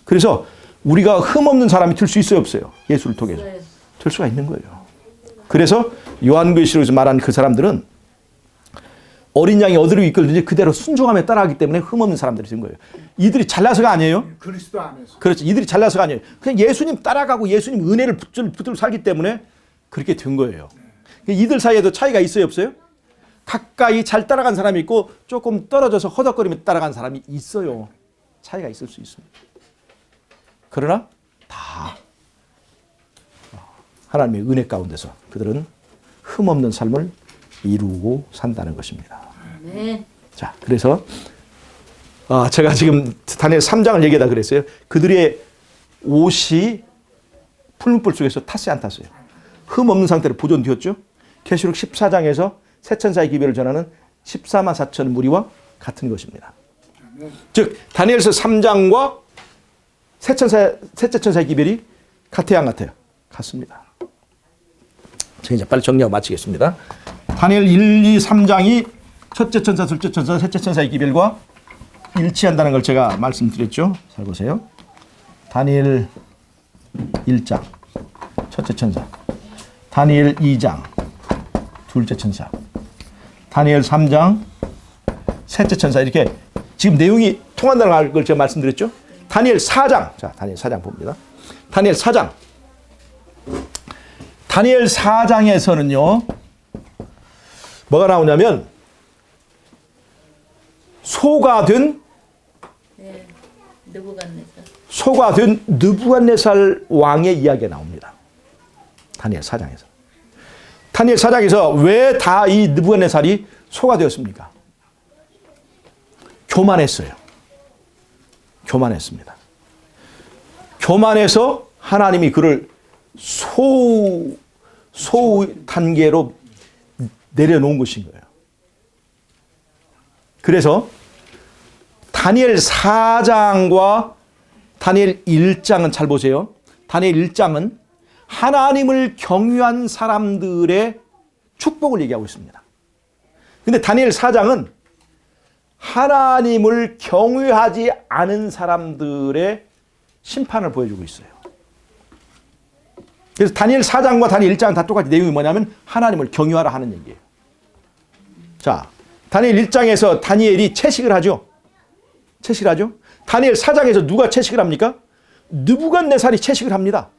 Speaker 1: 그래서 우리가 흠없는 사람이 될 수 있어요, 없어요? 예수를 통해서.
Speaker 3: 네.
Speaker 1: 될 수가 있는 거예요. 그래서 요한계시록에서 말한 그 사람들은 어린 양이 어디로 이끌든지 그대로 순종하며 따라가기 때문에 흠없는 사람들이 된 거예요. 이들이 잘나서가 아니에요.
Speaker 2: 그리스도 안에서.
Speaker 1: 그렇죠. 이들이 잘나서가 아니에요. 그냥 예수님 따라가고 예수님 은혜를 붙들고 살기 때문에 그렇게 된 거예요. 이들 사이에도 차이가 있어요, 없어요? 가까이 잘 따라간 사람이 있고 조금 떨어져서 허덕거리며 따라간 사람이 있어요. 차이가 있을 수 있습니다. 그러나 다 하나님의 은혜 가운데서 그들은 흠없는 삶을 이루고 산다는 것입니다.
Speaker 3: 네.
Speaker 1: 자, 그래서 제가 지금 다니엘 3장을 얘기하다 그랬어요. 그들의 옷이 풀무불 속에서 탔어요, 안 탔어요? 흠없는 상태로 보존되었죠. 계시록 14장에서 새 천사의 기별을 전하는 14만 4천 무리와 같은 것입니다. 즉 다니엘서 3장과 셋째 천사의 기별이 같아요, 안 같아요? 같습니다. 제가 이제 빨리 정리하고 마치겠습니다. 다니엘 1, 2, 3장이 첫째 천사, 둘째 천사, 셋째 천사의 기별과 일치한다는 걸 제가 말씀드렸죠. 잘 보세요. 다니엘 1장 첫째 천사, 다니엘 2장 둘째 천사, 다니엘 3장 셋째 천사, 이렇게 지금 내용이 통한다는 걸 제가 말씀드렸죠. 다니엘 4장, 자 다니엘 4장 봅니다. 다니엘 4장, 다니엘 4장에서는요 뭐가 나오냐면 소가 된
Speaker 3: 네. 느부갓네살.
Speaker 1: 소가 된 느부갓네살 왕의 이야기가 나옵니다. 다니엘 4장에서. 다니엘 4장에서 왜 다 이 느부갓네살이 소가 되었습니까? 교만했어요. 교만했습니다. 교만해서 하나님이 그를 소 단계로 내려놓은 것인 거예요. 그래서 다니엘 4장과 다니엘 1장은 잘 보세요. 다니엘 1장은 하나님을 경유한 사람들의 축복을 얘기하고 있습니다. 근데 다니엘 4장은 하나님을 경유하지 않은 사람들의 심판을 보여주고 있어요. 그래서 다니엘 4장과 다니엘 1장은 다 똑같이 내용이 뭐냐면 하나님을 경유하라 하는 얘기예요. 자, 다니엘 1장에서 다니엘이 채식을 하죠. 채식을 하죠. 다니엘 4장에서 누가 채식을 합니까? 느부갓네살이 채식을 합니다.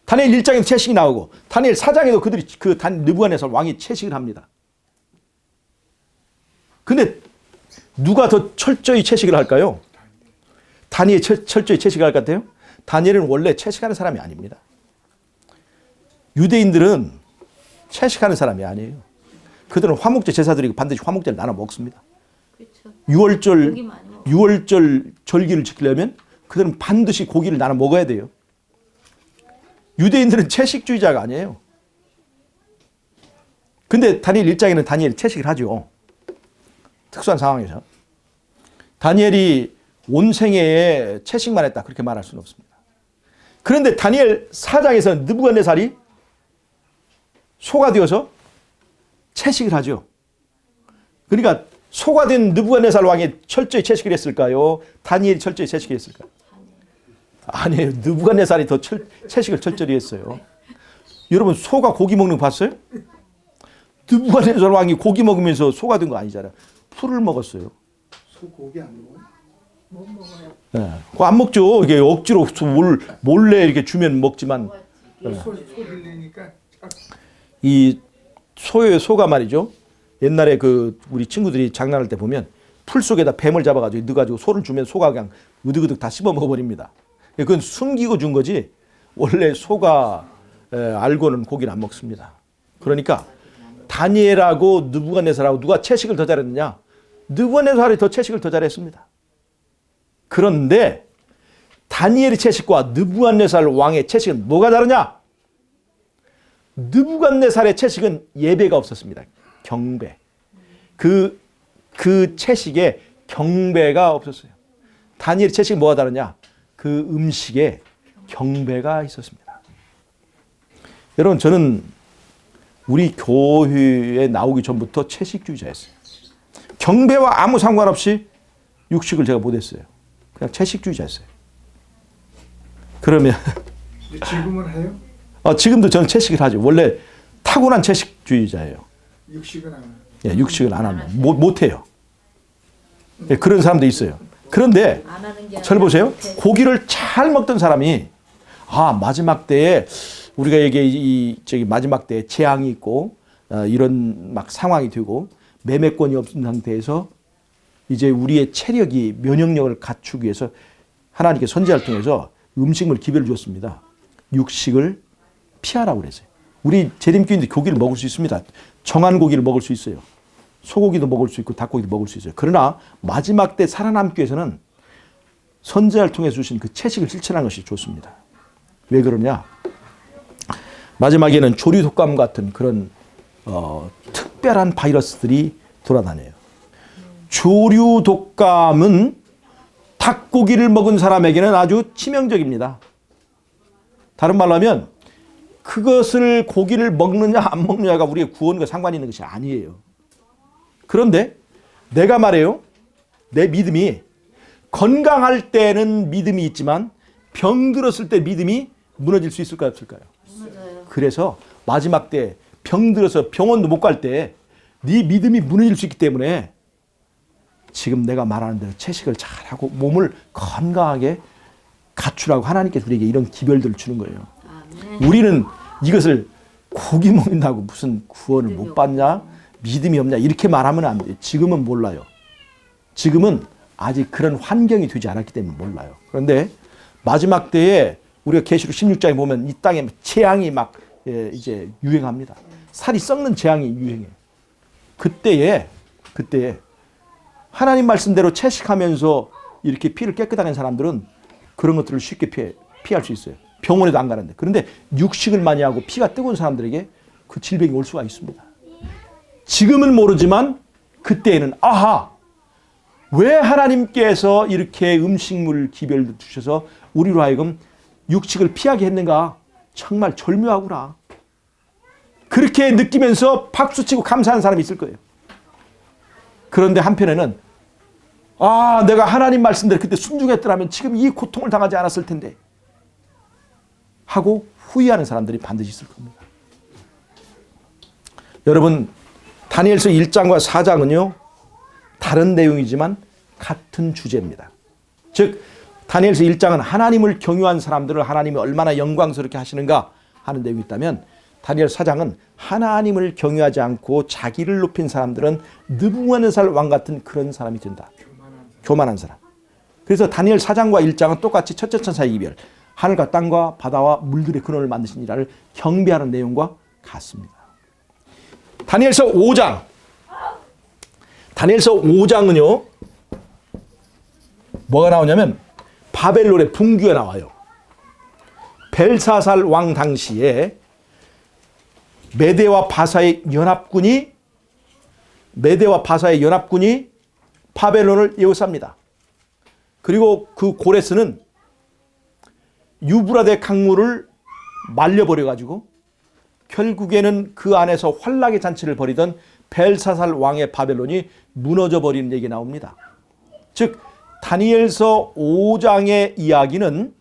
Speaker 1: 다니엘 1장에도 채식이 나오고 다니엘 4장에도 그들이 느부갓네살 왕이 채식을 합니다. 근데 누가 더 철저히 채식을 할까요? 다니엘이 철저히 채식을 할 것 같아요? 다니엘은 원래 채식하는 사람이 아닙니다. 유대인들은 채식하는 사람이 아니에요. 그들은 화목제 제사드리고 반드시 화목제를 나눠 먹습니다.
Speaker 3: 그렇죠.
Speaker 1: 6월절 절기를 지키려면 그들은 반드시 고기를 나눠 먹어야 돼요. 유대인들은 채식주의자가 아니에요. 근데 다니엘 1장에는 다니엘이 채식을 하죠. 특수한 상황에서. 다니엘이 온 생애에 채식만 했다 그렇게 말할 수는 없습니다. 그런데 다니엘 4장에서는 느부갓네살이 소가 되어서 채식을 하죠. 그러니까 소가 된 느부갓네살 왕이 철저히 채식을 했을까요? 다니엘이 철저히 채식을 했을까요? 아니에요. 느부갓네살이 더 채식을 철저히 했어요. 여러분 소가 고기 먹는 거 봤어요? 느부갓네살 왕이 고기 먹으면서 소가 된 거 아니잖아요. 풀을 먹었어요.
Speaker 2: 소고기 안 먹어요?
Speaker 3: 못 먹어요.
Speaker 1: 네. 그거 안 먹죠. 이게 억지로 몰래 이렇게 주면 먹지만
Speaker 2: 소 들리니까
Speaker 1: 이 소가 말이죠. 옛날에 그 우리 친구들이 장난할 때 보면 풀 속에다 뱀을 잡아가지고 넣어가지고 소를 주면 소가 그냥 으득으득 다 씹어 먹어버립니다. 그건 숨기고 준 거지 원래 소가 알고는 고기를 안 먹습니다. 그러니까 다니엘하고 느부갓네살하고 누가 채식을 더 잘했느냐? 느부갓네살이 더 채식을 더 잘했습니다. 그런데 다니엘의 채식과 느부갓네살 왕의 채식은 뭐가 다르냐? 느부갓네살의 채식은 예배가 없었습니다. 경배. 그 채식에 경배가 없었어요. 다니엘의 채식이 뭐가 다르냐? 그 음식에 경배가 있었습니다. 여러분, 저는 우리 교회에 나오기 전부터 채식주의자였어요. 경배와 아무 상관없이 육식을 제가 못했어요. 그냥 채식주의자였어요. 그러면
Speaker 2: 지금은 해요?
Speaker 1: 지금도 저는 채식을 하죠. 원래 타고난 채식주의자예요.
Speaker 2: 육식은 안 해요.
Speaker 1: 예, 육식을 안 합니다. 못해요. 예, 그런 사람도 있어요. 그런데
Speaker 3: 안 하는 게
Speaker 1: 저를
Speaker 3: 아니라
Speaker 1: 보세요.
Speaker 3: 못해.
Speaker 1: 고기를 잘 먹던 사람이 마지막 때에 우리가 저기 마지막 때에 재앙이 있고 이런 막 상황이 되고 매매권이 없는 상태에서 이제 우리의 체력이 면역력을 갖추기 위해서 하나님께 선지자를 통해서 음식물 기별을 줬습니다. 육식을 피하라고 그랬어요. 우리 재림교인들 고기를 먹을 수 있습니다. 정한 고기를 먹을 수 있어요. 소고기도 먹을 수 있고 닭고기도 먹을 수 있어요. 그러나 마지막 때 살아남기 위해서는 선지자를 통해 주신 그 채식을 실천하는 것이 좋습니다. 왜 그러냐? 마지막에는 조류 독감 같은 그런 특별한 바이러스들이 돌아다녀요. 조류 독감은 닭고기를 먹은 사람에게는 아주 치명적입니다. 다른 말로 하면 그것을 고기를 먹느냐 안 먹느냐가 우리의 구원과 상관이 있는 것이 아니에요. 그런데 내가 말해요. 내 믿음이 건강할 때는 믿음이 있지만 병 들었을 때 믿음이 무너질 수 있을까요? 없을까요?
Speaker 3: 무너져요.
Speaker 1: 그래서 마지막 때 병 들어서 병원도 못 갈 때 네 믿음이 무너질 수 있기 때문에 지금 내가 말하는 대로 채식을 잘하고 몸을 건강하게 갖추라고 하나님께서 우리에게 이런 기별들을 주는 거예요.
Speaker 3: 아멘.
Speaker 1: 우리는 이것을 고기 먹는다고 무슨 구원을 못 받냐? 믿음이 없냐? 이렇게 말하면 안 돼요. 지금은 몰라요. 지금은 아직 그런 환경이 되지 않았기 때문에 몰라요. 그런데 마지막 때에 우리가 계시록 16장에 보면 이 땅에 재앙이 막 이제 유행합니다. 살이 썩는 재앙이 유행해요. 그때에 하나님 말씀대로 채식하면서 이렇게 피를 깨끗하게 한 사람들은 그런 것들을 쉽게 피할 수 있어요. 병원에도 안 가는데. 그런데 육식을 많이 하고 피가 뜨거운 사람들에게 그 질병이 올 수가 있습니다. 지금은 모르지만 그때에는 왜 하나님께서 이렇게 음식물 기별을 주셔서 우리로 하여금 육식을 피하게 했는가? 정말 절묘하구나. 그렇게 느끼면서 박수치고 감사하는 사람이 있을 거예요. 그런데 한편에는 내가 하나님 말씀대로 그때 순종했더라면 지금 이 고통을 당하지 않았을 텐데 하고 후회하는 사람들이 반드시 있을 겁니다. 여러분, 다니엘서 1장과 4장은요 다른 내용이지만 같은 주제입니다. 즉 다니엘서 1장은 하나님을 경유한 사람들을 하나님이 얼마나 영광스럽게 하시는가 하는 내용이 있다면 다니엘 4장은 하나님을 경유하지 않고 자기를 높인 사람들은 느부갓네살 왕 같은 그런 사람이 된다. 교만한 사람. 그래서 다니엘 4장과 1장은 똑같이 첫째 천사의 이별, 하늘과 땅과 바다와 물들의 근원을 만드신 이라를 경배하는 내용과 같습니다. 다니엘서 5장. 다니엘서 5장은요 뭐가 나오냐면 바벨론의 붕괴가 나와요. 벨사살 왕 당시에 메대와 바사의 연합군이 바벨론을 에워쌉니다. 그리고 그 고레스는 유브라데 강물을 말려버려가지고 결국에는 그 안에서 환락의 잔치를 벌이던 벨사살 왕의 바벨론이 무너져버리는 얘기가 나옵니다. 즉 다니엘서 5장의 이야기는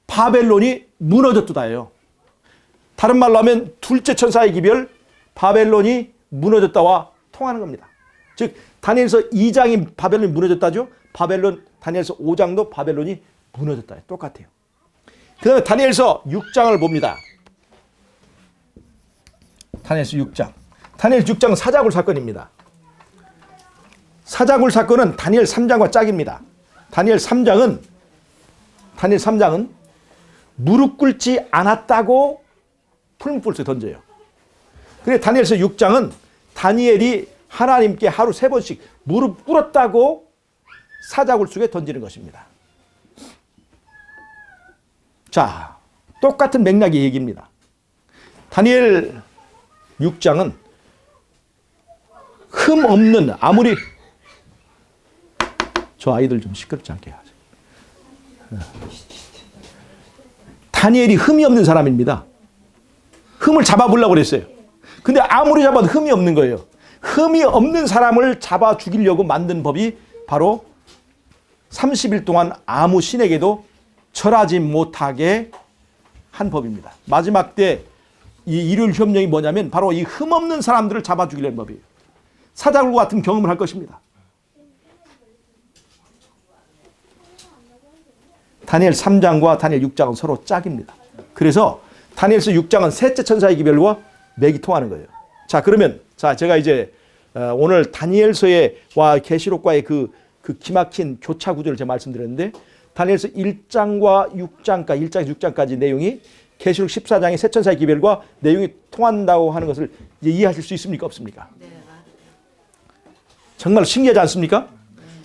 Speaker 1: 바벨론이 무너졌다예요. 다른 말로 하면 둘째 천사의 기별, 바벨론이 무너졌다와 통하는 겁니다. 즉 다니엘서 2장이 바벨론이 무너졌다죠. 다니엘서 5장도 바벨론이 무너졌다. 똑같아요. 그 다음에 다니엘서 6장을 봅니다. 다니엘서 6장. 다니엘서 6장은 사자굴 사건입니다. 사자굴 사건은 다니엘 3장과 짝입니다. 다니엘 3장은 무릎 꿇지 않았다고 풀무불에 던져요. 그런데 다니엘서 6장은 다니엘이 하나님께 하루 3번씩 무릎 꿇었다고 사자굴 속에 던지는 것입니다. 자, 똑같은 맥락의 얘기입니다. 다니엘 6장은 흠 없는, 아무리 저 아이들 좀 시끄럽지 않게 하죠. 다니엘이 흠이 없는 사람입니다. 흠을 잡아보려고 그랬어요. 근데 아무리 잡아도 흠이 없는 거예요. 흠이 없는 사람을 잡아 죽이려고 만든 법이 바로 30일 동안 아무 신에게도 절하지 못하게 한 법입니다. 마지막 때 이 일요일 협령이 뭐냐면 바로 이 흠 없는 사람들을 잡아 죽이려는 법이에요. 사자굴과 같은 경험을 할 것입니다. 다니엘 3장과 다니엘 6장은 서로 짝입니다. 그래서 다니엘서 6장은 셋째 천사의 기별과 맥이 통하는 거예요. 자, 그러면 제가 이제 오늘 다니엘서와 계시록과의 그 기막힌 교차 구조를 제가 말씀드렸는데, 다니엘서 1장과 6장까지 1장에서 6장까지 내용이 계시록 14장의 세 천사의 기별과 내용이 통한다고 하는 것을 이제 이해하실 수 있습니까, 없습니까?
Speaker 3: 네, 맞아요.
Speaker 1: 정말 신기하지 않습니까?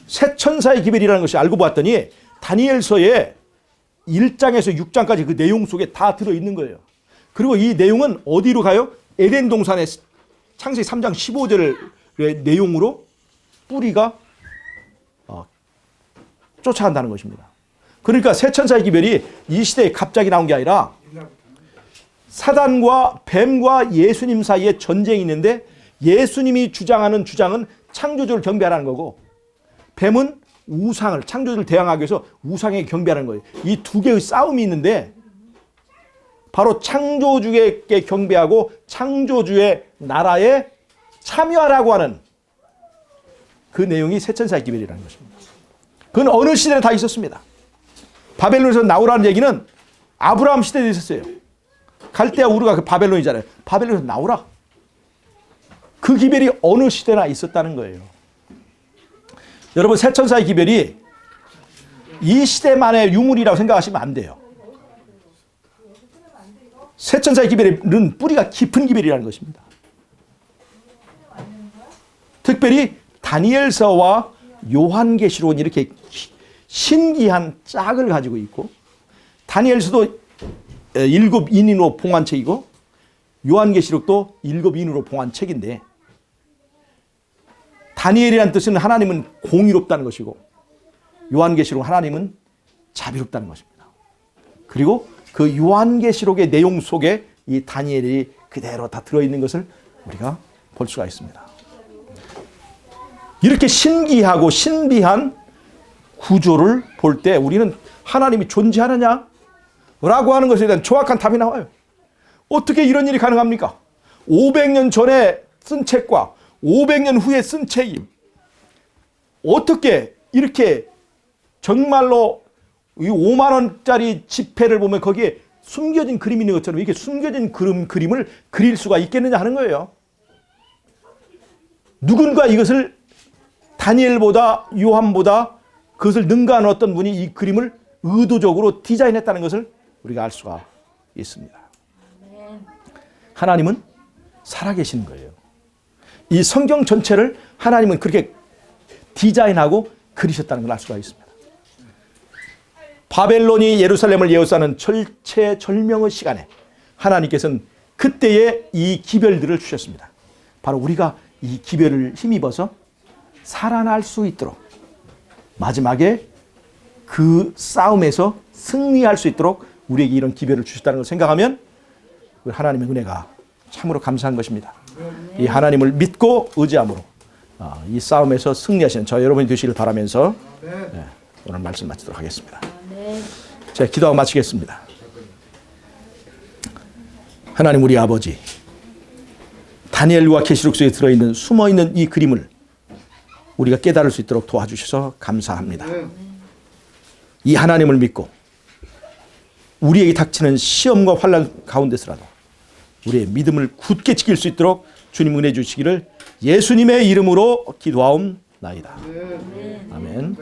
Speaker 1: 세 천사의 기별이라는 것이 알고 봤더니 다니엘서의 1장에서 6장까지 그 내용 속에 다 들어있는 거예요. 그리고 이 내용은 어디로 가요? 에덴 동산의 창세기 3장 15절의 내용으로 뿌리가 쫓아간다는 것입니다. 그러니까 세 천사의 기별이 이 시대에 갑자기 나온 게 아니라 사단과 뱀과 예수님 사이에 전쟁이 있는데, 예수님이 주장하는 주장은 창조주를 경배하라는 거고, 뱀은 우상을, 창조주를 대항하기 위해서 우상에게 경배하는 거예요. 이 두 개의 싸움이 있는데, 바로 창조주에게 경배하고 창조주의 나라에 참여하라고 하는 그 내용이 세 천사의 기별이라는 것입니다. 그건 어느 시대나 다 있었습니다. 바벨론에서 나오라는 얘기는 아브라함 시대에 있었어요. 갈대아 우르가 그 바벨론이잖아요. 바벨론에서 나오라. 그 기별이 어느 시대나 있었다는 거예요. 여러분, 세 천사의 기별이 이 시대만의 유물이라고 생각하시면 안 돼요. 세 천사의 기별은 뿌리가 깊은 기별이라는 것입니다. 특별히 다니엘서와 요한계시록은 이렇게 신기한 짝을 가지고 있고, 다니엘서도 7인으로 봉한 책이고 요한계시록도 7인으로 봉한 책인데, 다니엘이라는 뜻은 하나님은 공의롭다는 것이고, 요한계시록 하나님은 자비롭다는 것입니다. 그리고 그 요한계시록의 내용 속에 이 다니엘이 그대로 다 들어있는 것을 우리가 볼 수가 있습니다. 이렇게 신기하고 신비한 구조를 볼 때 우리는 하나님이 존재하느냐? 라고 하는 것에 대한 정확한 답이 나와요. 어떻게 이런 일이 가능합니까? 500년 전에 쓴 책과 500년 후에 쓴 책이 어떻게 이렇게 정말로 이 5만 원짜리 지폐를 보면 거기에 숨겨진 그림이 있는 것처럼 이렇게 숨겨진 그림을 그릴 수가 있겠느냐 하는 거예요. 누군가 이것을 다니엘보다 요한보다 그것을 능가하는 어떤 분이 이 그림을 의도적으로 디자인했다는 것을 우리가 알 수가 있습니다. 하나님은 살아계시는 거예요. 이 성경 전체를 하나님은 그렇게 디자인하고 그리셨다는 걸 알 수가 있습니다. 바벨론이 예루살렘을 예우사는 절체절명의 시간에 하나님께서는 그때에 이 기별들을 주셨습니다. 바로 우리가 이 기별을 힘입어서 살아날 수 있도록, 마지막에 그 싸움에서 승리할 수 있도록 우리에게 이런 기별을 주셨다는 걸 생각하면 하나님의 은혜가 참으로 감사한 것입니다. 이 하나님을 믿고 의지함으로 이 싸움에서 승리하시는 저 여러분이 되시길 바라면서 오늘 말씀 마치도록 하겠습니다. 제가 기도하고 마치겠습니다. 하나님, 우리 아버지, 다니엘과 계시록 속에 들어있는 숨어있는 이 그림을 우리가 깨달을 수 있도록 도와주셔서 감사합니다. 이 하나님을 믿고 우리에게 닥치는 시험과 환난 가운데서라도 우리의 믿음을 굳게 지킬 수 있도록 주님 은혜 주시기를 예수님의 이름으로 기도하옵나이다. 나이다.
Speaker 3: 네.
Speaker 1: 아멘.